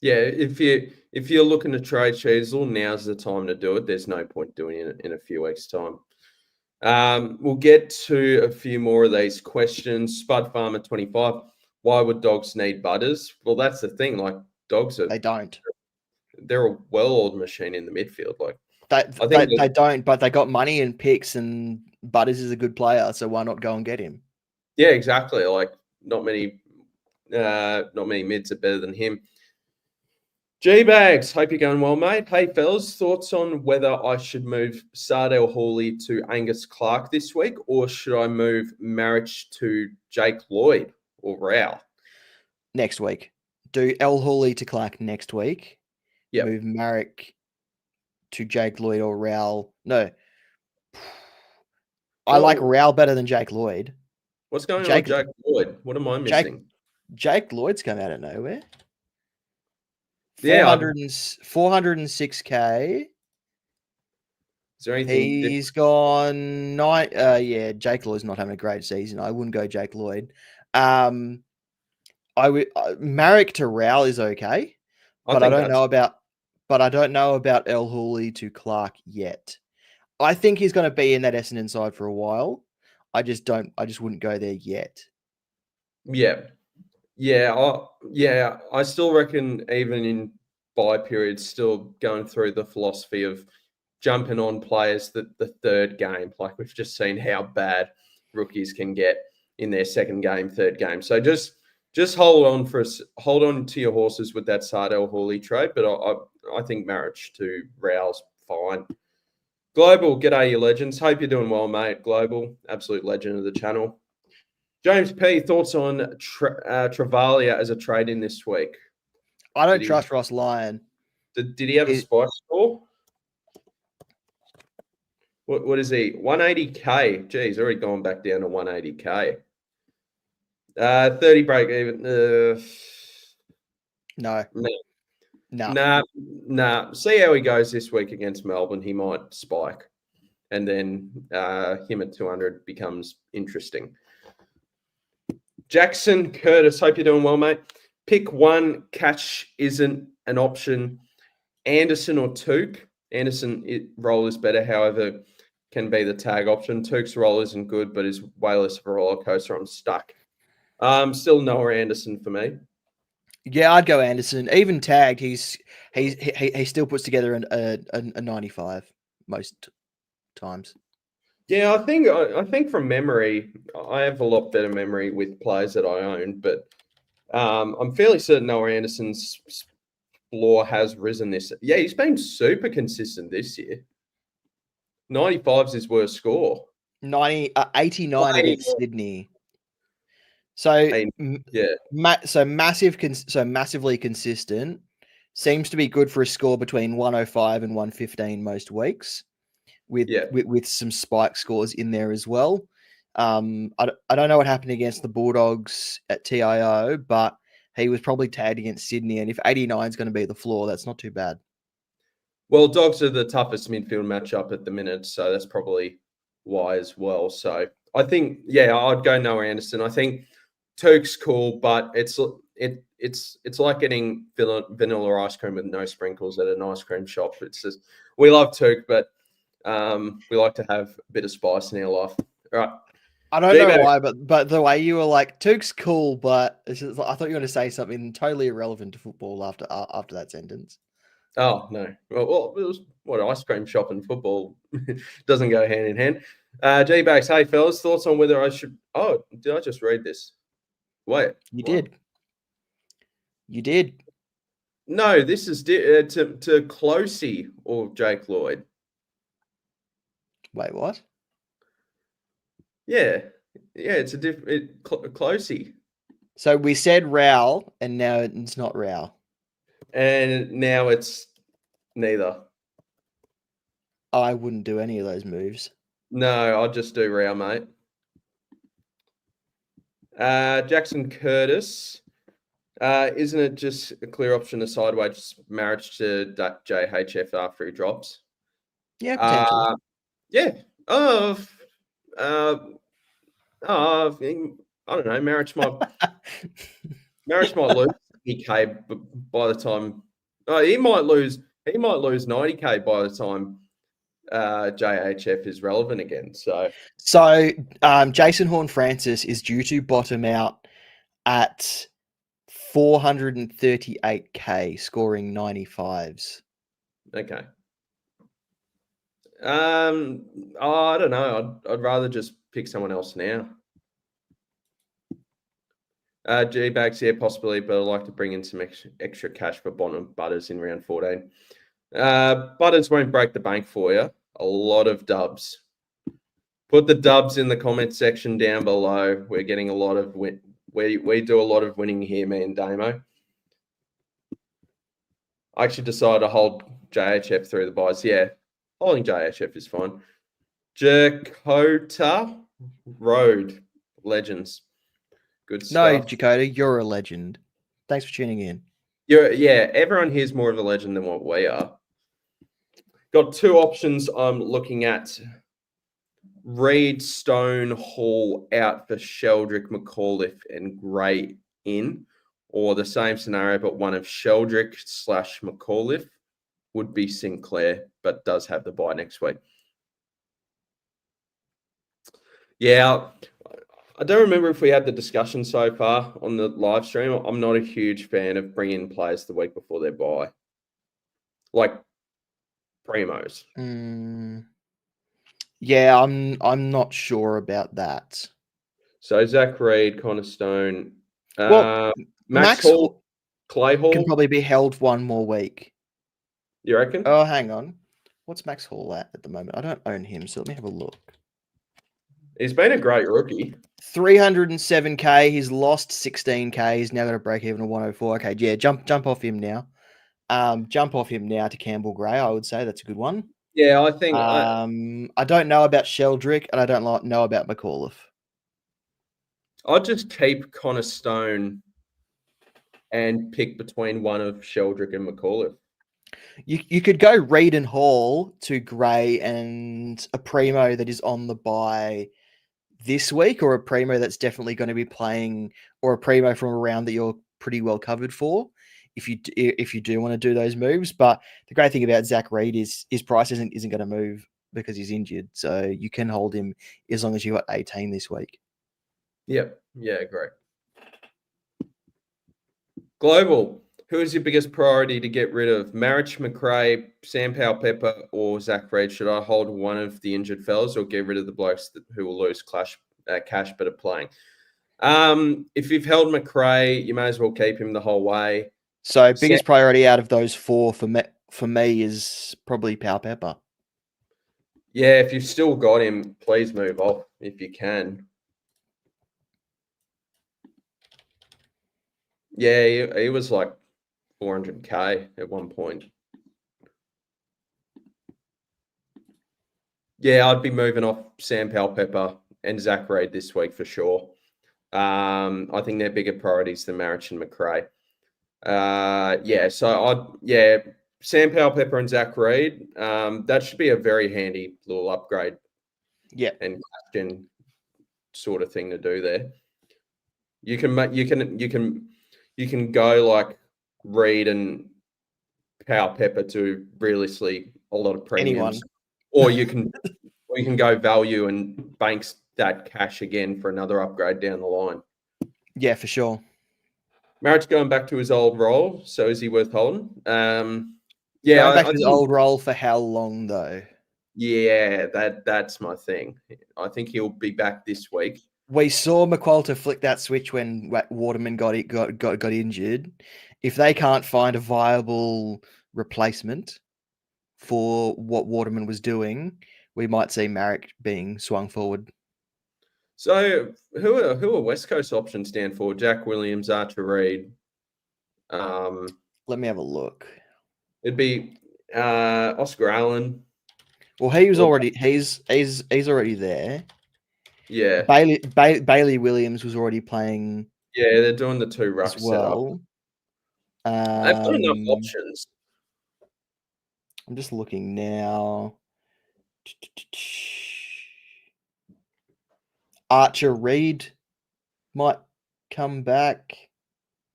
Yeah, if you're looking to trade Sheasel, now's the time to do it. There's no point doing it in a few weeks' time. We'll get to a few more of these questions. Spud Farmer 25. Why would dogs need butters? Well, that's the thing. Like, They don't. They're a well-oiled machine in the midfield. Like, they don't, but they got money and picks, and Butters is a good player, so why not go and get him? Yeah, exactly. Like, not many mids are better than him. G-Bags, hope you're going well, mate. Hey, fellas, thoughts on whether I should move Sardell Hawley to Angus Clark this week, or should I move Marich to Jake Lloyd or Rao? Next week. Do El Hawley to Clark next week. Yeah. Move Marich to Jake Lloyd or Rao. No. I like Rao better than Jake Lloyd. What's going on with Jake Lloyd? What am I missing? Jake Lloyd's come out of nowhere. Yeah, 406K. Is there anything He's gone 9. Yeah, Jake Lloyd's not having a great season. I wouldn't go Jake Lloyd. I would Marich to Rao is okay, but I don't know about El Hawley to Clark yet. I think he's going to be in that Essendon side for a while. I just wouldn't go there yet. Yeah. I still reckon even in bye periods, still going through the philosophy of jumping on players the third game. Like, we've just seen how bad rookies can get in their second game, third game. So just hold on to your horses with that Sardell Hawley trade. But I think Marich to Rao's fine. Global, g'day, you legends. Hope you're doing well, mate. Global, absolute legend of the channel. James P, thoughts on Travalia as a trade in this week? I don't trust Ross Lyon. Did he have a spike score? What is he? 180K. Geez, already gone back down to 180K. 30 break even. No. Nah. See how he goes this week against Melbourne. He might spike. And then him at 200 becomes interesting. Jackson Curtis, hope you're doing well, mate. Pick one. Catch isn't an option. Anderson or Touk. Anderson role is better, however, can be the tag option. Touk's role isn't good, but is way less of a roller coaster. I'm stuck. Still Noah Anderson for me. Yeah, I'd go Anderson. Even tagged, he still puts together a 95 most times. Yeah, I think from memory, I have a lot better memory with players that I own, but I'm fairly certain Noah Anderson's floor has risen this. Yeah, he's been super consistent this year. 95's his worst score. 89 against Sydney. So yeah, massively consistent. Seems to be good for a score between 105 and 115 most weeks, with some spike scores in there as well. I don't know what happened against the Bulldogs at TIO, but he was probably tagged against Sydney, and if 89 is going to be the floor, that's not too bad. Well, Dogs are the toughest midfield matchup at the minute, so that's probably why as well. So I think, I'd go Noah Anderson. I think Turk's cool, but it's like getting vanilla ice cream with no sprinkles at an ice cream shop. It's just, we love Turk, but we like to have a bit of spice in our life. All right. I don't know why, but the way you were like, Turk's cool, but I thought you were going to say something totally irrelevant to football after that sentence. Oh, no. Well, it was what, ice cream shop and football doesn't go hand in hand. G-Bags, hey, fellas, thoughts on whether I should... Oh, did I just read this? Wait. You did. You did. No, this is to Closey or Jake Lloyd. Wait, what? Yeah. Yeah, it's a different... Closey. So we said Raul, and now it's not Raul. And now it's neither. I wouldn't do any of those moves. No, I'll just do Raul, mate. Jackson Curtis. Isn't it just a clear option to sideways marriage to JHF after he drops? Yeah, potentially. Yeah. I don't know. Marriage might lose 80K by the time. He might lose 90K by the time JHF is relevant again. So Jason Horne-Francis is due to bottom out at 438K, scoring 95s. Okay. I don't know. I'd rather just pick someone else now. G-Bags, yeah, possibly, but I'd like to bring in some extra cash for Bond Butters in round 14. Butters won't break the bank for you. A lot of dubs. Put the dubs in the comment section down below. We're getting a lot of win. We do a lot of winning here, me and Damo. I actually decided to hold JHF through the buys. Yeah, holding JHF is fine. Jakota Road Legends. Good stuff. No, Jakota, you're a legend. Thanks for tuning in. Everyone here's more of a legend than what we are. Got two options I'm looking at. Reed, Stone, Hall out for Sheldrick, McAuliffe, and Gray in. Or the same scenario, but one of Sheldrick / McAuliffe would be Sinclair, but does have the bye next week. Yeah, I don't remember if we had the discussion so far on the live stream. I'm not a huge fan of bringing players the week before their bye. Like primos. Yeah, I'm not sure about that. So Zach Reed, Connor Stone, Max Hall, Clay Hall can probably be held one more week. You reckon? Oh, hang on. What's Max Hall at the moment? I don't own him, so let me have a look. He's been a great rookie. 307K. He's lost 16K. He's now got a break even of 104. Okay, yeah, jump off him now. Jump off him now to Campbell Gray. I would say that's a good one. Yeah, I think. I don't know about Sheldrick, and I don't know about McAuliffe. I'd just keep Connor Stone and pick between one of Sheldrick and McAuliffe. You could go Reed and Hall to Gray and a primo that is on the bye this week, or a primo that's definitely going to be playing, or a primo from a round that you're pretty well covered for, if you do want to do those moves. But the great thing about Zach Reed is his price isn't going to move because he's injured, so you can hold him as long as you got 18 this week. Yep. Yeah, great. Global. Who is your biggest priority to get rid of? Marich, McRae, Sam Powell-Pepper, or Zach Reed? Should I hold one of the injured fellas or get rid of the blokes who will lose cash but are playing? If you've held McRae, you may as well keep him the whole way. So biggest priority out of those four for me is probably Powell-Pepper. Yeah, if you've still got him, please move off if you can. Yeah, he was like 400K at one point. Yeah, I'd be moving off Sam Powell-Pepper and Zach Reid this week for sure. I think they're bigger priorities than Marich and McRae. Sam Powell-Pepper and Zach Reid. That should be a very handy little upgrade. Yeah. And question sort of thing to do there. You can go like Reid and Powell-Pepper to realistically a lot of premiums, or you can go value and banks that cash again for another upgrade down the line. Yeah, for sure. Marriage going back to his old role, so is he worth holding? Going back to his old role for how long though? Yeah, that's my thing. I think he'll be back this week. We saw McQualter flick that switch when Waterman got injured. If they can't find a viable replacement for what Waterman was doing, we might see Marek being swung forward. So who are West Coast options stand for? Jack Williams, Archer Reid. Let me have a look. It'd be Oscar Allen. Well, he was already he's already there. Yeah. Bailey Williams was already playing. Yeah, they're doing the two ruck as well. setup. They've got enough options. I'm just looking now. Archer Reid might come back.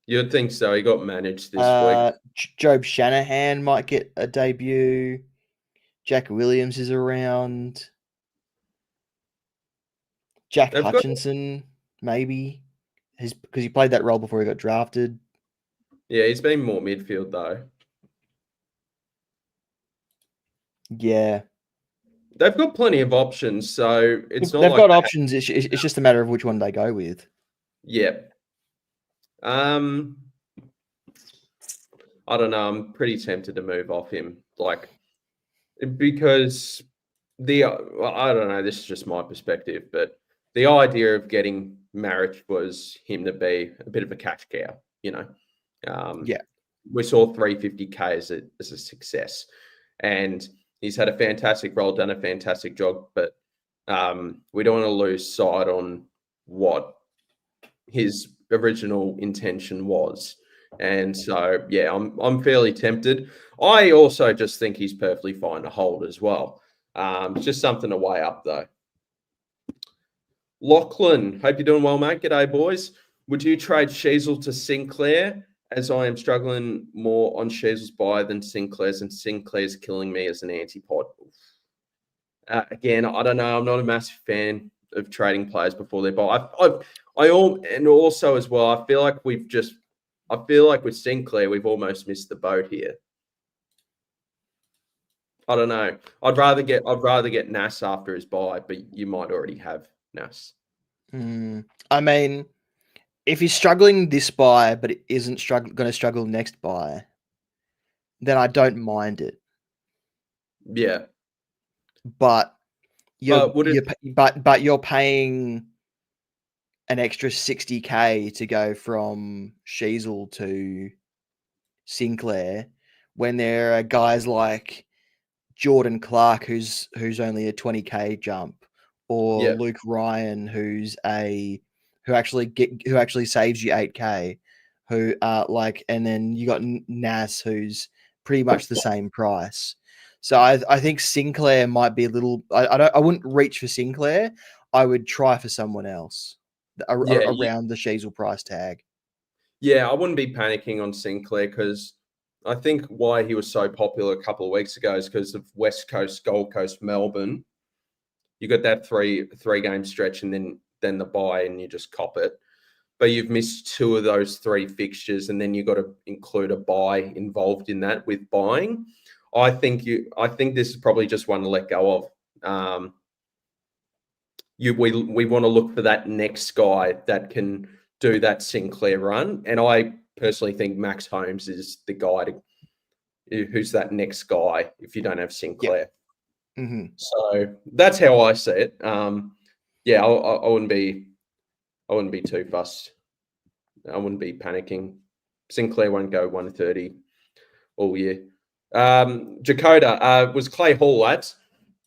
You'd think so. He got managed this week. Job Shanahan might get a debut. Jack Williams is around. Jack Hutchinson, maybe. Because he played that role before he got drafted. Yeah, he's been more midfield, though. Yeah. They've got plenty of options, so it's not They've got options. It's just a matter of which one they go with. Yeah. I don't know. I'm pretty tempted to move off him, because I don't know. This is just my perspective, but the idea of getting Marich was him to be a bit of a cash cow. Yeah. We saw 350K as a success, and he's had a fantastic role, done a fantastic job, but we don't want to lose sight on what his original intention was. And so, yeah, I'm fairly tempted. I also just think he's perfectly fine to hold as well. It's just something to weigh up, though. Lachlan, hope you're doing well, mate. G'day, boys. Would you trade Sheasel to Sinclair, as I am struggling more on Sheasel's buy than Sinclair's, and Sinclair's killing me as an antipod? Again, I don't know. I'm not a massive fan of trading players before they buy. And also as well, I feel like with Sinclair, we've almost missed the boat here. I don't know. I'd rather get Nas after his buy, but you might already have Nas. I mean, if he's struggling this buy, but it isn't going to struggle next buy, then I don't mind it. Yeah, but you're paying an extra 60K to go from Sheasel to Sinclair when there are guys like Jordan Clark who's only a 20K jump, or Luke Ryan who actually saves you 8K, and then you got Nas who's pretty much the same price. So I think Sinclair might be a little. I wouldn't reach for Sinclair. I would try for someone else around the Sheasel price tag. Yeah, I wouldn't be panicking on Sinclair, because I think why he was so popular a couple of weeks ago is because of West Coast, Gold Coast, Melbourne. You got that three game stretch, and then the buy, and you just cop it. But you've missed 2 of those 3 fixtures, and then you got to include a buy involved in that with buying. I think this is probably just one to let go of. We want to look for that next guy that can do that Sinclair run, and I personally think Max Holmes is the guy who's that next guy if you don't have Sinclair. Yeah. Mm-hmm. So that's how I see it. I wouldn't be too fussed. I wouldn't be panicking. Sinclair won't go 130 all year. Dakota was Clay Hall, lads.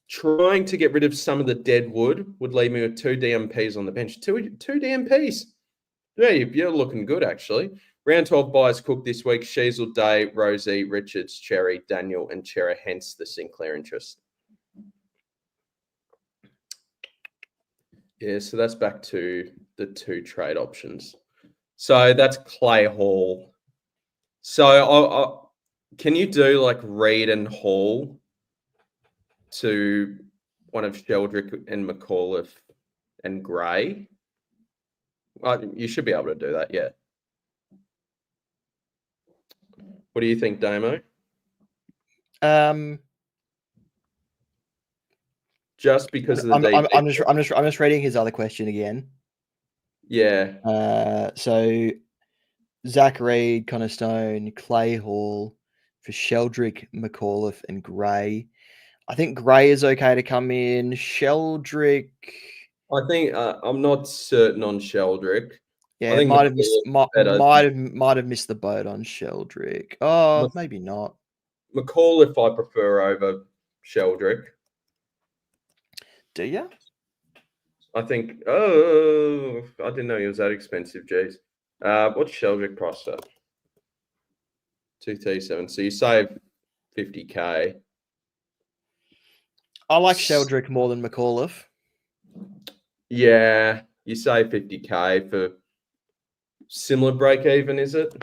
Trying to get rid of some of the dead wood would leave me with 2 DMPs on the bench. Two DMPs. Yeah, you're looking good, actually. Round 12 buys cooked this week. Sheasel, Day, Rosie, Richards, Cherry, Daniel, and Chera, hence the Sinclair interest. Yeah, so that's back to the 2 trade options. So that's Clay Hall. So can you do like Reed and Hall to one of Sheldrick and McAuliffe and Gray? You should be able to do that, yeah. What do you think, Damo? Just because of the I'm just reading his other question again. Yeah. So Zach Reed, Connor Stone, Clay Hall for Sheldrick, McAuliffe, and Gray. I think Gray is okay to come in. Sheldrick. I think I'm not certain on Sheldrick. Yeah, I think might have missed the boat on Sheldrick. Oh, maybe not. McAuliffe I prefer over Sheldrick. Do you? I think. Oh, I didn't know he was that expensive. Jeez. What's Sheldrick price at? 237. So you save 50k. I like Sheldrick more than McAuliffe. Yeah, you save 50k for similar break even, is it?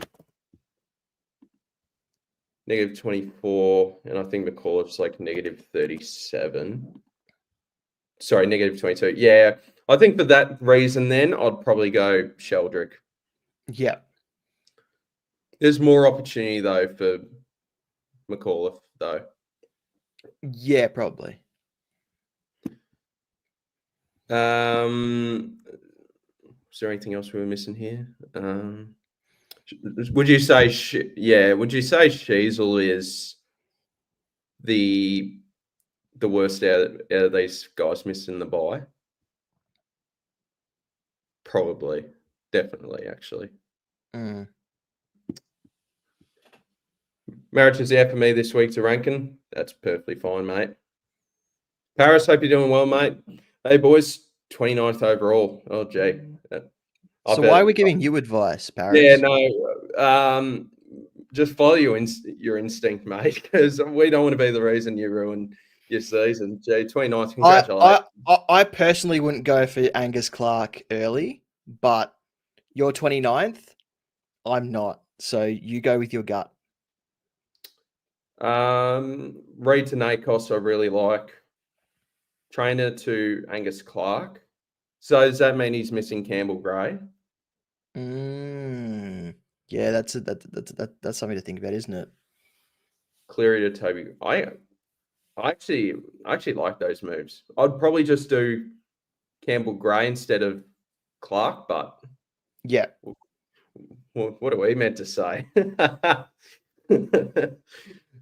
Negative 24, and I think McAuliffe's like negative 37. Sorry, negative 22. Yeah, I think for that reason, then I'd probably go Sheldrick. Yeah. There's more opportunity though for McAuliffe, though. Yeah, probably. Is there anything else we were missing here? Would you say Sheasel is the worst out of these guys missing the buy? Probably. Definitely, actually. Marriage is out for me this week to Rankin. That's perfectly fine, mate. Paris, hope you're doing well, mate. Hey, boys, 29th overall. Oh, gee. So why are we giving you advice, Paris? Yeah, no. Just follow your instinct, mate, because we don't want to be the reason you ruin your season. Gee, 29th, congratulations. I personally wouldn't go for Angus Clark early, but you're 29th. I'm not. So you go with your gut. Reed to Nakos, I really like. Trainer to Angus Clark. So does that mean he's missing Campbell Gray? Yeah, that's something to think about, isn't it? Cleary to Toby. I actually like those moves. I'd probably just do Campbell Gray instead of Clark, but yeah. What are we meant to say?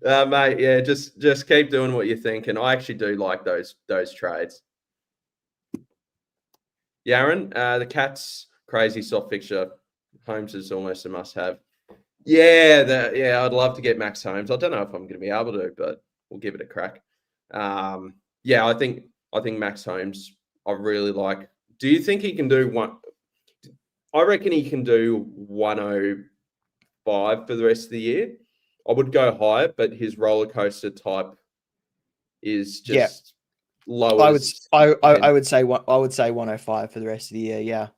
Mate, yeah, just keep doing what you think, and I actually do like those trades. Yaron, the Cats crazy soft fixture. Holmes is almost a must-have. Yeah, I'd love to get Max Holmes. I don't know if I'm going to be able to, but we'll give it a crack. Yeah, I think Max Holmes I really like. Do you think he can do one? I reckon he can do 105 for the rest of the year. I would go higher, but his roller coaster type is just lower. I would say 105 for the rest of the year. Yeah.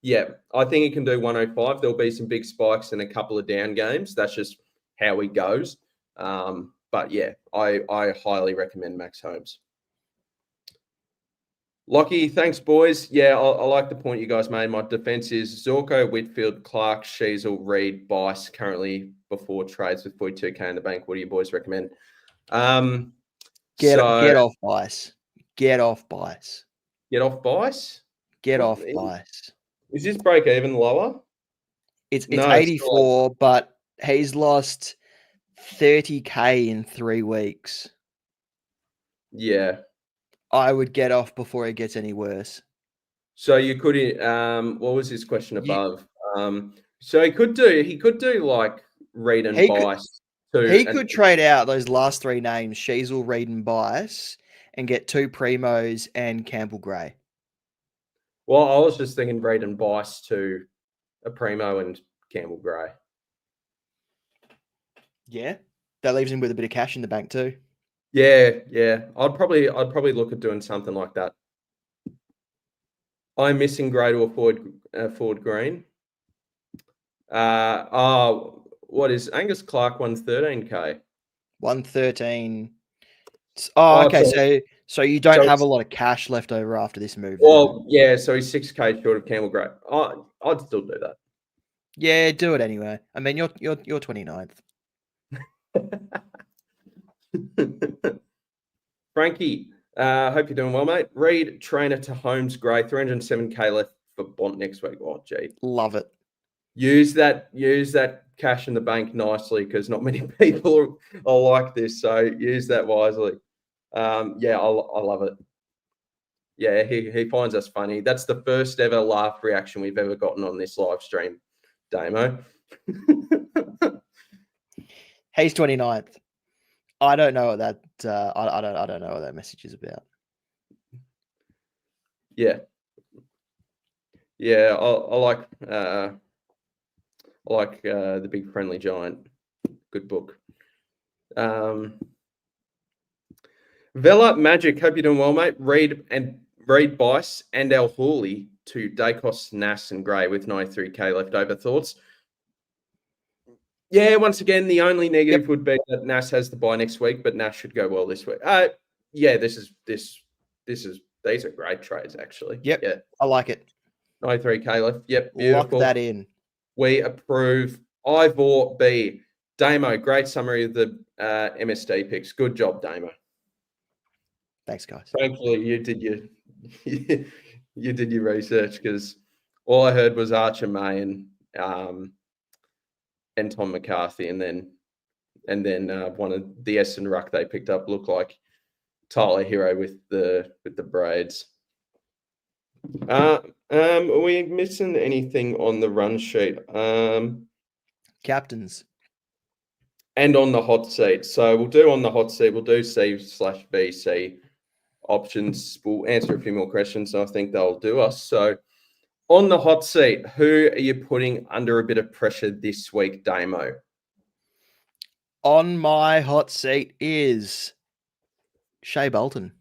Yeah, I think he can do 105. There'll be some big spikes and a couple of down games. That's just how he goes. But yeah, I highly recommend Max Holmes. Lockie, thanks, boys. Yeah, I like the point you guys made. My defense is Zorko, Whitfield, Clark, Sheasel, Reed, Bice, currently before trades with 42k in the bank. What do you boys recommend? Get off Bice. Get off Bice. Get off Bice? Get off Bice. Is this break even lower? It's 84, but he's lost 30k in 3 weeks. Yeah. I would get off before it gets any worse. So you could, what was his question above? So he could do like Reed and He could Bice too. he And could trade out those last three names, Sheasel, Reed, and Bice, and get two Primos and Campbell Gray. well, I was just thinking Reed and Bice to a Primo and Campbell Gray. Yeah, that leaves him with a bit of cash in the bank too. Yeah. I'd probably look at doing something like that. I'm missing Gray to a forward green. What is Angus Clark 113k? 113. Oh, okay. So you don't have a it's- lot of cash left over after this move. Well, yeah. So he's 6k short of Campbell Gray. I'd still do that. Yeah, do it anyway. I mean, you're 29th. Frankie, hope you're doing well, mate. Reed, trainer to Holmes Gray, 307k left for Bont next week. Oh, gee. Love it. Use that cash in the bank nicely because not many people are like this. So use that wisely. Yeah, I love it. Yeah, he finds us funny. That's the first ever laugh reaction we've ever gotten on this live stream, Damo. He's 29th. I don't know what that. I don't know what that message is about. Yeah. I like The Big Friendly Giant. Good book. Vela Magic, hope you're doing well, mate. Reed Bice and El Hawley to Dacos, Nass, and Gray with 93k left over. Thoughts? Yeah, once again, the only negative would be that Nass has the bye next week, but Nass should go well this week. Yeah, these are great trades actually. Yep. Yeah, I like it. 93k left. Yep, beautiful. Lock that in. We approve. Ivor B. Damo, great summary of the MSD picks. Good job, Damo. Thanks, guys. Thankfully, you did your research because all I heard was Archer May and Tom McCarthy, and then one of the Essendon ruck they picked up looked like Tyler Hero with the braids. Are we missing anything on the run sheet? Captains. And on the hot seat. So we'll do on the hot seat, we'll do C/BC options. We'll answer a few more questions, and I think they'll do us. So on the hot seat, who are you putting under a bit of pressure this week, Damo? On my hot seat is Shea Bolton.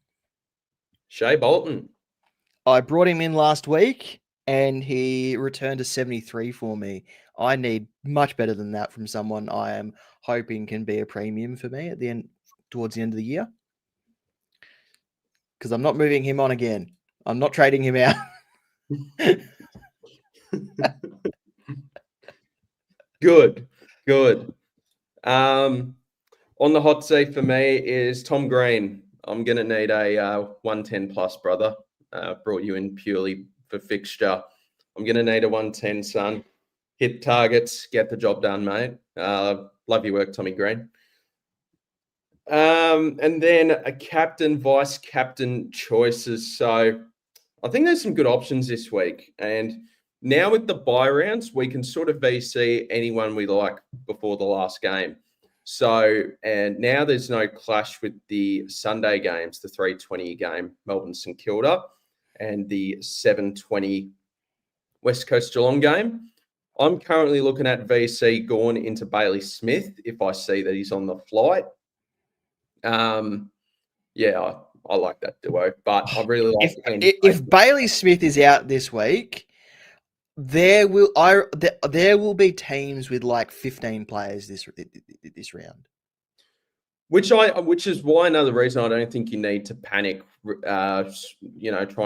Shea Bolton. I brought him in last week and he returned to 73 for me. I need much better than that from someone I am hoping can be a premium for me at the end, towards the end of the year. Because I'm not moving him on again. I'm not trading him out. Good. On the hot seat for me is Tom Green. I'm going to need a 110 plus, brother. Brought you in purely for fixture. I'm going to need a 110, son. Hit targets, get the job done, mate. Love your work, Tommy Green. And then a captain, vice captain choices. So I think there's some good options this week. And now with the bye rounds, we can sort of VC anyone we like before the last game. So, and now there's no clash with the Sunday games, the 3:20 game, Melbourne St Kilda, and the 7:20 West Coast Geelong game. I'm currently looking at VC Gawn into Bailey Smith if I see that he's on the flight. Yeah, I like that duo, but I really like if Bailey Smith is out this week, there will be teams with like 15 players this round. Which is why another reason I don't think you need to panic. Trying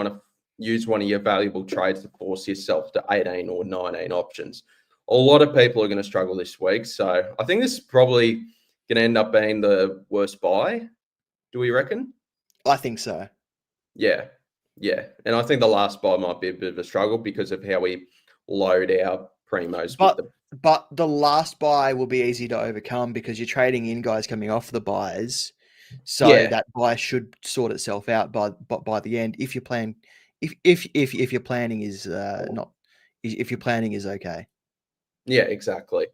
to use one of your valuable trades to force yourself to 18 or 19 options. A lot of people are going to struggle this week, so I think this is probably going to end up being the worst buy. Do we reckon? I think so. Yeah. And I think the last buy might be a bit of a struggle because of how we load our primos. But the last buy will be easy to overcome because you're trading in guys coming off the buys. So that buy should sort itself out by the end if your plan if your planning is if your planning is okay. Yeah, exactly.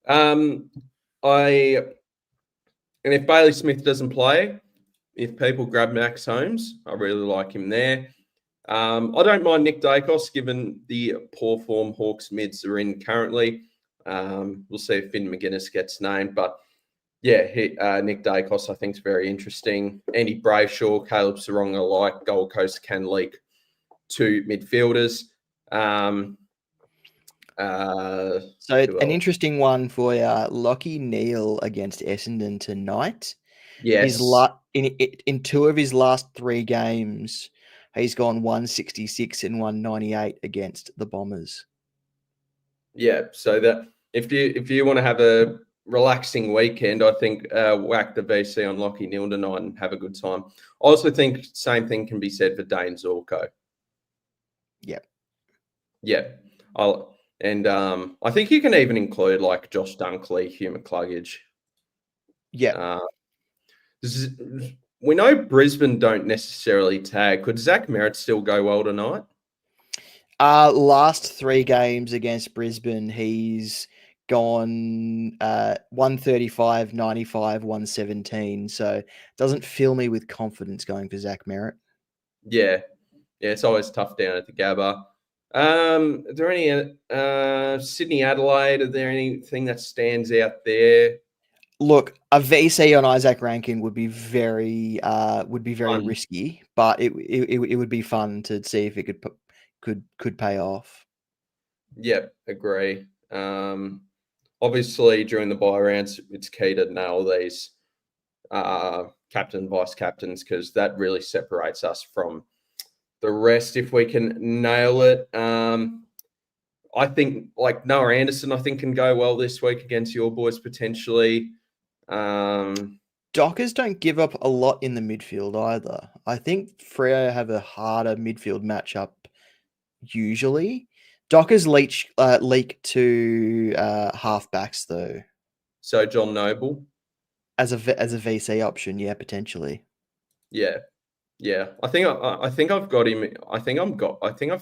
And if Bailey Smith doesn't play, if people grab Max Holmes, I really like him there. I don't mind Nick Dacos, given the poor form Hawks mids are in currently. We'll see if Finn McGuinness gets named, but yeah, Nick Dacos I think is very interesting. Andy Brayshaw, Caleb Saronga, like Gold Coast can leak two midfielders. So an interesting one for Lockie Neal against Essendon tonight. Yes. In two of his last 3 games, he's gone 166 and 198 against the Bombers. Yeah, so that if you want to have a relaxing weekend, I think whack the VC on Lockie Neal tonight and have a good time. I also think same thing can be said for Dane Zorko. Yep. Yeah. I think you can even include like Josh Dunkley, Hugh McCluggage. Yeah. We know Brisbane don't necessarily tag. Could Zach Merritt still go well tonight? Last 3 games against Brisbane, he's gone 135, 95, 117. So doesn't fill me with confidence going for Zach Merritt. Yeah, it's always tough down at the Gabba. Are there any Sydney Adelaide? Are there anything that stands out there? Look, a VC on Isaac Rankin would be very risky, but it would be fun to see if it could pay off. Yep, agree. Obviously, during the bye rounds, it's key to nail these captain, vice captains, because that really separates us from the rest. If we can nail it, I think like Noah Anderson, I think can go well this week against your boys potentially. Dockers don't give up a lot in the midfield either. I think Freo have a harder midfield matchup usually. Dockers leak to halfbacks though. So John Noble as a VC option, yeah, potentially. Yeah. I think I've got him. I think I've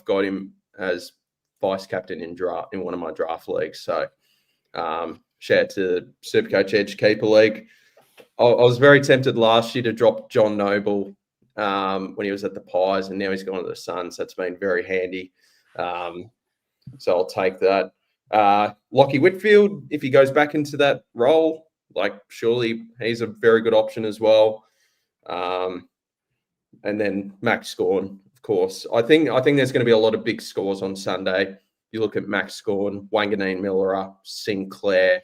got him as vice captain in one of my draft leagues. So shout out to SuperCoach Edge Keeper League. I was very tempted last year to drop John Noble when he was at the Pies, and now he's gone to the Suns. That's been very handy. So I'll take that. Lockie Whitfield, if he goes back into that role, like surely he's a very good option as well. And then Max Scorn, of course. I think there's going to be a lot of big scores on Sunday. You look at Max Scorn, Wanganeen Miller, Sinclair,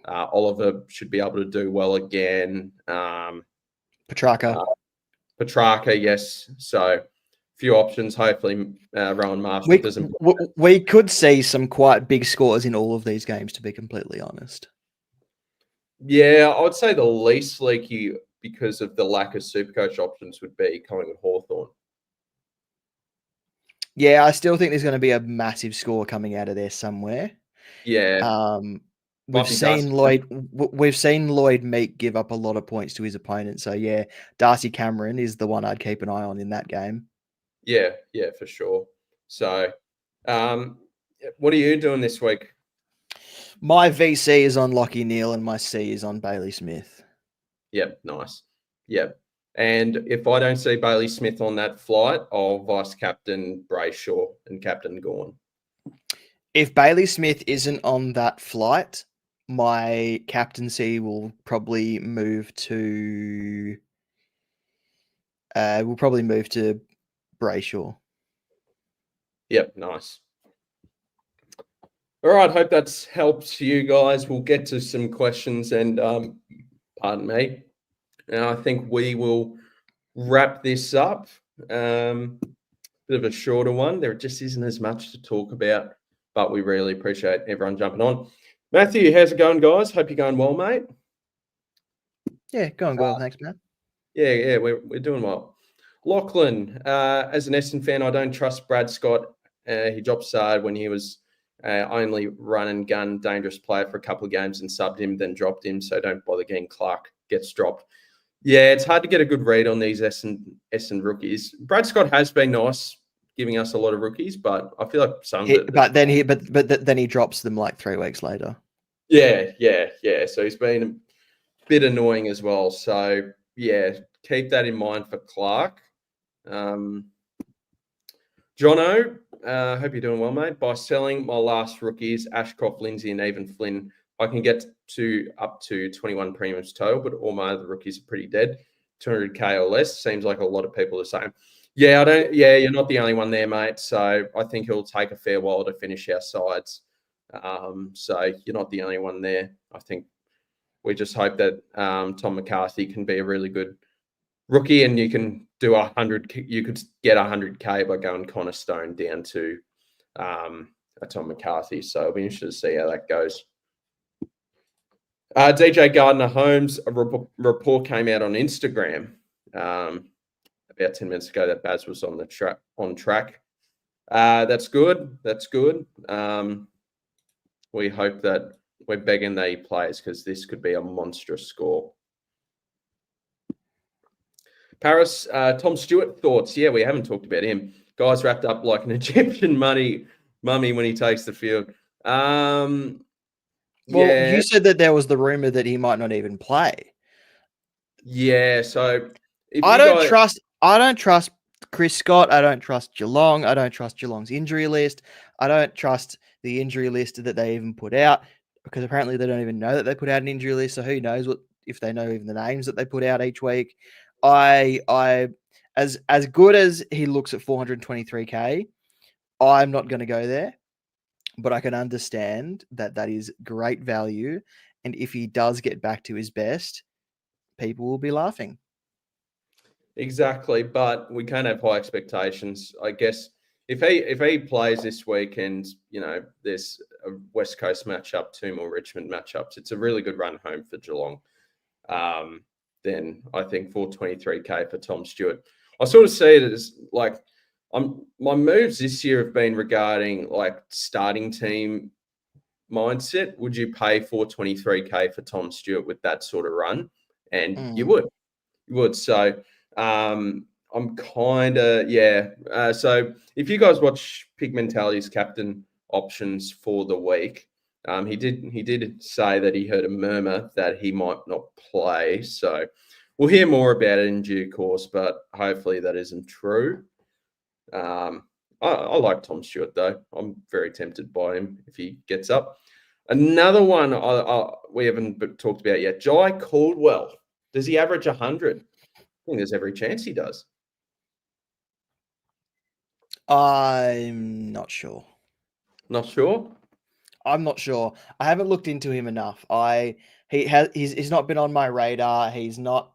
Oliver should be able to do well again. Petrarca, yes. So few options. Hopefully, Rowan Marshall doesn't. We could see some quite big scores in all of these games, to be completely honest. Yeah, I would say the least leaky because of the lack of SuperCoach options would be Collingwood Hawthorn. Yeah, I still think there's going to be a massive score coming out of there somewhere. Yeah. We've seen Lloyd Meek give up a lot of points to his opponent. So yeah, Darcy Cameron is the one I'd keep an eye on in that game. Yeah, for sure. So what are you doing this week? My VC is on Lockie Neal and my C is on Bailey Smith. Yep, nice. Yep. And if I don't see Bailey Smith on that flight, I'll vice captain Brayshaw and captain Gawn. If Bailey Smith isn't on that flight, my captaincy will probably move to Brayshaw. Yep, nice. All right, hope that's helped you guys. We'll get to some questions and pardon me. And I think we will wrap this up. Bit of a shorter one. There just isn't as much to talk about, but we really appreciate everyone jumping on. Matthew, how's it going, guys? Hope you're going well, mate. Yeah, going well. Thanks, Matt. Yeah, we're doing well. Lachlan, as an Essendon fan, I don't trust Brad Scott. He dropped Sard when he was only run and gun dangerous player for a couple of games and subbed him, then dropped him. So don't bother getting Clark gets dropped. Yeah, it's hard to get a good read on these Essendon rookies. Brad Scott has been nice giving us a lot of rookies, but I feel like some of it. But then he drops them like 3 weeks later. Yeah. So he's been a bit annoying as well. So yeah, keep that in mind for Clark. Jono, hope you're doing well, mate. By selling my last rookies, Ashcroft, Lindsay, and even Flynn, I can get to up to 21 premiums total, but all my other rookies are pretty dead. 200k or less. Seems like a lot of people are saying. Yeah, you're not the only one there, mate. So I think it'll take a fair while to finish our sides. So you're not the only one there. I think we just hope that Tom McCarthy can be a really good rookie, and you can do 100. You could get 100k by going Connor Stone down to a Tom McCarthy. So it'll be interesting to see how that goes. DJ Gardner Holmes, a report came out on Instagram about 10 minutes ago that Baz was on track. That's good. We hope that we're begging that he plays, because this could be a monstrous score. Paris, Tom Stewart thoughts. Yeah, we haven't talked about him. Guy's wrapped up like an Egyptian mummy when he takes the field. Well, you said that there was the rumor that he might not even play. Yeah, so I don't trust Chris Scott. I don't trust Geelong. I don't trust Geelong's injury list. I don't trust the injury list that they even put out, because apparently they don't even know that they put out an injury list. So who knows if they know even the names that they put out each week. As good as he looks at 423k, I'm not going to go there, but I can understand that is great value. And if he does get back to his best, people will be laughing. Exactly, but we can't have high expectations. I guess if he plays this weekend, there's a West Coast matchup, 2 more Richmond matchups. It's a really good run home for Geelong. Then I think 423k for Tom Stewart. I sort of see it as like my moves this year have been regarding like starting team mindset. Would you pay 423k for Tom Stewart with that sort of run? And you would. So I'm kind of so if you guys watch Pig Mentality's captain options for the week, he did say that he heard a murmur that he might not play. So we'll hear more about it in due course, but hopefully that isn't true. I like Tom Stewart, though. I'm very tempted by him if he gets up. Another one we haven't talked about yet, Jai Caldwell. Does he average 100? I think there's every chance he does. I'm not sure. Not sure? I'm not sure. I haven't looked into him enough. He's not been on my radar. He's not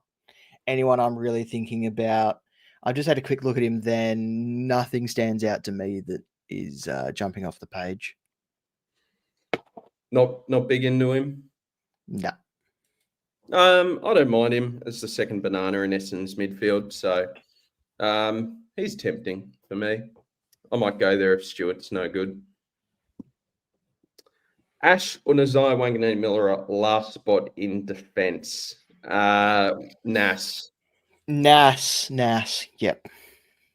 anyone I'm really thinking about. I just had a quick look at him then. Nothing stands out to me that is jumping off the page. Not big into him? No. I don't mind him as the second banana in Essendon's midfield. So he's tempting for me. I might go there if Stewart's no good. Ash or Nazai Wanganeen Miller last spot in defence. Nas. Yep.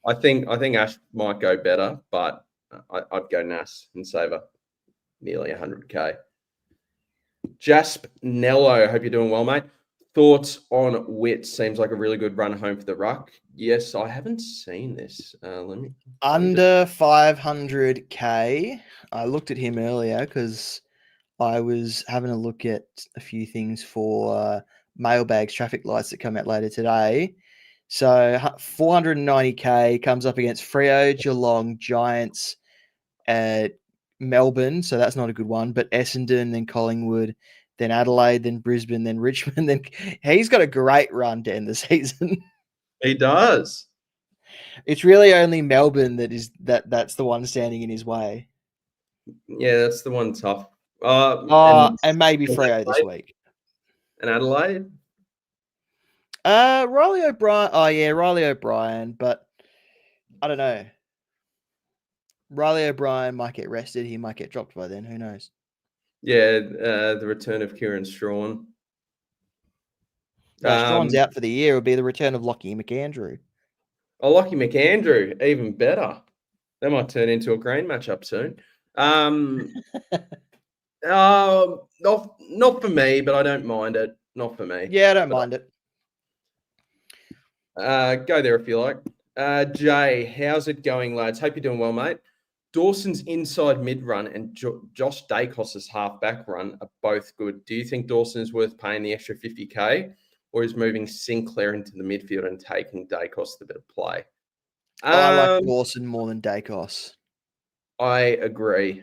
I think Ash might go better, but I'd go Nas and save her nearly 100k. Jasp Nello, hope you're doing well, mate. Thoughts on Witt? Seems like a really good run home for the ruck. Yes, I haven't seen this. Under 500k. I looked at him earlier because I was having a look at a few things for mailbags, traffic lights that come out later today. So 490k comes up against Freo, Geelong, Giants, Melbourne. So that's not a good one. But Essendon, then Collingwood, then Adelaide, then Brisbane, then Richmond. Then he's got a great run to end the season. He does. It's really only Melbourne that's the one standing in his way. Yeah, that's the one tough. And maybe Freo this week. And Adelaide? Riley O'Brien. Oh, yeah, Riley O'Brien. But I don't know. Riley O'Brien might get rested. He might get dropped by then. Who knows? Yeah, the return of Kieran Strachan. No, Strawn's out for the year. It'll be the return of Lockie McAndrew. Oh, Lockie McAndrew, even better. That might turn into a green matchup soon. Not for me, but I don't mind it. Not for me. Yeah, I don't mind it. Go there if you like. Jay, how's it going, lads? Hope you're doing well, mate. Dawson's inside mid run and Josh Dacos's half back run are both good. Do you think Dawson is worth paying the extra 50K, or is moving Sinclair into the midfield and taking Dacos the bit of play? I like Dawson more than Dacos. I agree.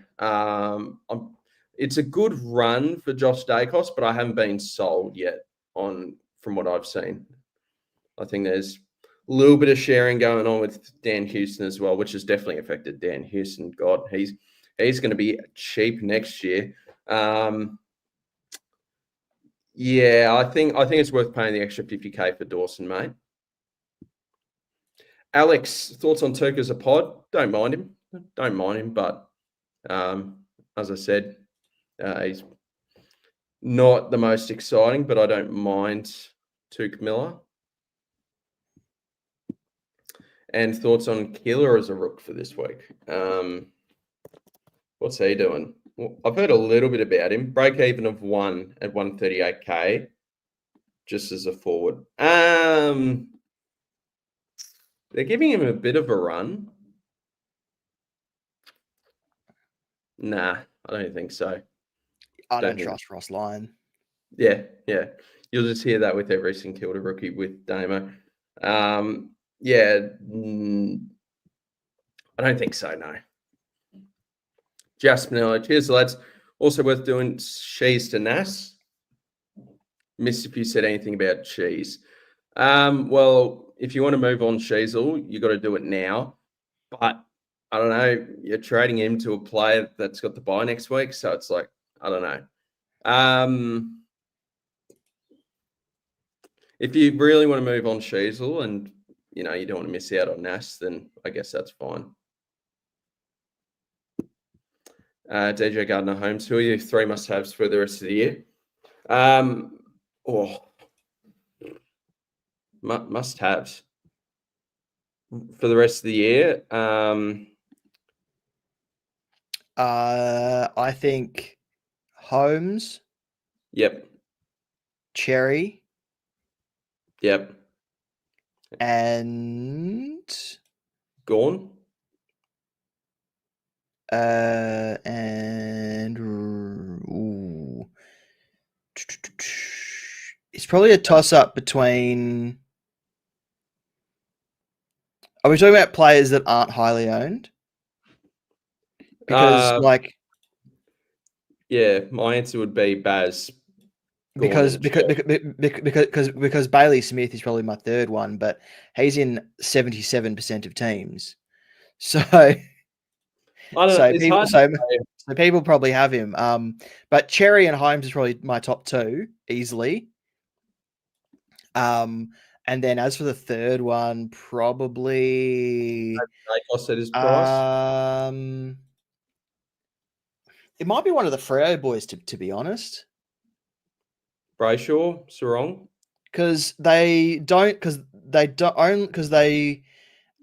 It's a good run for Josh Dacos, but I haven't been sold yet from what I've seen. I think there's a little bit of sharing going on with Dan Houston as well, which has definitely affected Dan Houston. God, he's going to be cheap next year. Yeah, I think it's worth paying the extra 50K for Dawson, mate. Alex, thoughts on Turk as a pod? Don't mind him, but as I said, he's not the most exciting, but I don't mind Tuke Miller. And thoughts on Keeler as a rook for this week? What's he doing? Well, I've heard a little bit about him. Break even of 1 at 138K, just as a forward. They're giving him a bit of a run. Nah, I don't think so. I don't trust Ross Lyon. Yeah. You'll just hear that with every St Kilda rookie with Damo. Yeah, I don't think so, no. Jasmine, cheers, lads. Also worth doing Shees to Nass. Missed if you said anything about Shees. Well, if you want to move on Sheasel, you got to do it now. But I don't know, you're trading him to a player that's got the bye next week, so it's like, I don't know. If you really want to move on Sheasel and you don't want to miss out on Nass, then I guess that's fine. DJ Gardner Holmes, who are your 3 must-haves for the rest of the year? Must-haves for the rest of the year. I think Holmes. Yep. Cherry. Yep. And Gorn. It's probably a toss-up between. Are we talking about players that aren't highly owned? Because yeah, my answer would be Baz. Because Bailey Smith is probably my 3rd one, but he's in 77% of teams. So people probably have him. But Cherry and Holmes is probably my top 2 easily. And then as for the 3rd one, probably Dacos at his price. It might be one of the Freo boys, to be honest. Brayshaw, Sarong, because they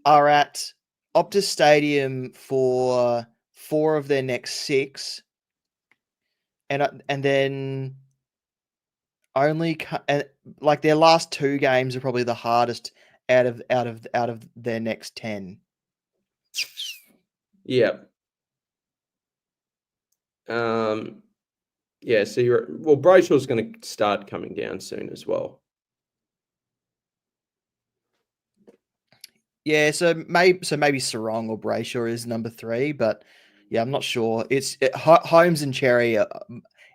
are at Optus Stadium for 4 of their next 6, and then only like their last 2 games are probably the hardest out of their next 10. Yeah. Yeah, so Brayshaw's going to start coming down soon as well. Yeah, so maybe Sarong or Brayshaw is number 3, but yeah, I'm not sure. Holmes and Cherry are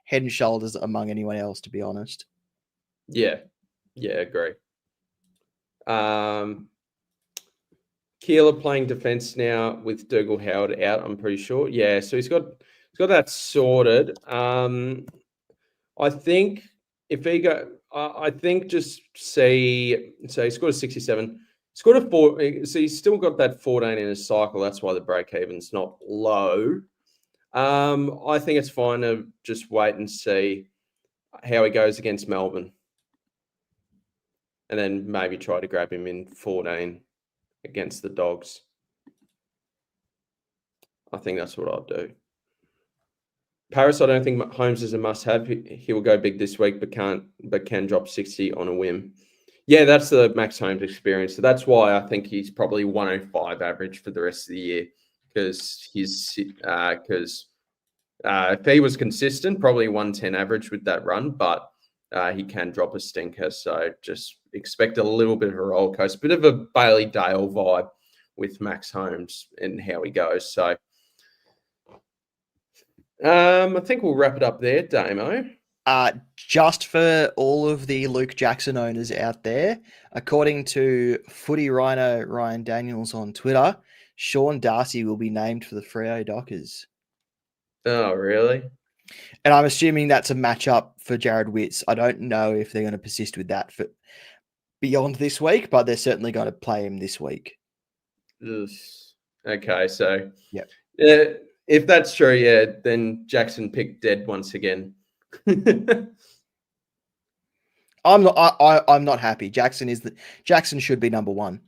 head and shoulders among anyone else, to be honest. Yeah, agree. Keeler playing defense now with Dougal Howard out, I'm pretty sure. Yeah, so he's got that sorted. I think if he I think just see, so he scored a 67. Scored a 4. So he's still got that 14 in his cycle. That's why the break even's not low. I think it's fine to just wait and see how he goes against Melbourne, and then maybe try to grab him in 14 against the Dogs. I think that's what I'll do. Paris, I don't think Holmes is a must-have. He will go big this week, but can drop 60 on a whim. Yeah, that's the Max Holmes experience. So that's why I think he's probably 105 average for the rest of the year, because if he was consistent, probably 110 average with that run, but he can drop a stinker. So just expect a little bit of a roller coaster, bit of a Bailey Dale vibe with Max Holmes and how he goes. So I think we'll wrap it up there, Damo. Just for all of the Luke Jackson owners out there, according to Footy Rhino Ryan Daniels on Twitter, Sean Darcy will be named for the Freo Dockers. Oh, really? And I'm assuming that's a matchup for Jared Witts. I don't know if they're going to persist with that for beyond this week, but they're certainly going to play him this week. Ugh. Okay, so Yep. If that's true, yeah, then Jackson picked dead once again. I'm not happy. Jackson should be number one.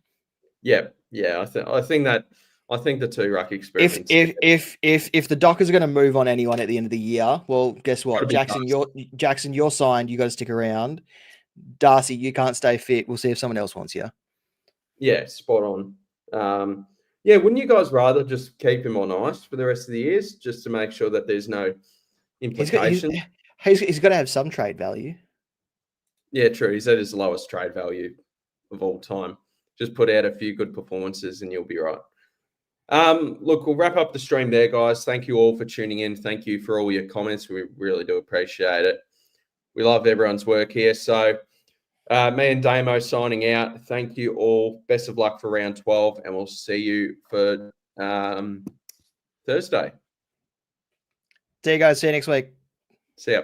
Yeah. I think the two ruck experiments. If the Dockers are going to move on anyone at the end of the year, well, guess what? Jackson, you're signed. You got to stick around. Darcy, you can't stay fit. We'll see if someone else wants you. Yeah, spot on. Yeah, wouldn't you guys rather just keep him on ice for the rest of the years, just to make sure that there's no implication? He's got to have some trade value. Yeah, true. He's at his lowest trade value of all time. Just put out a few good performances and you'll be right. Look, we'll wrap up the stream there, guys. Thank you all for tuning in. Thank you for all your comments. We really do appreciate it. We love everyone's work here. So me and Damo signing out. Thank you all. Best of luck for round 12, and we'll see you for Thursday. See you guys. See you next week. See ya.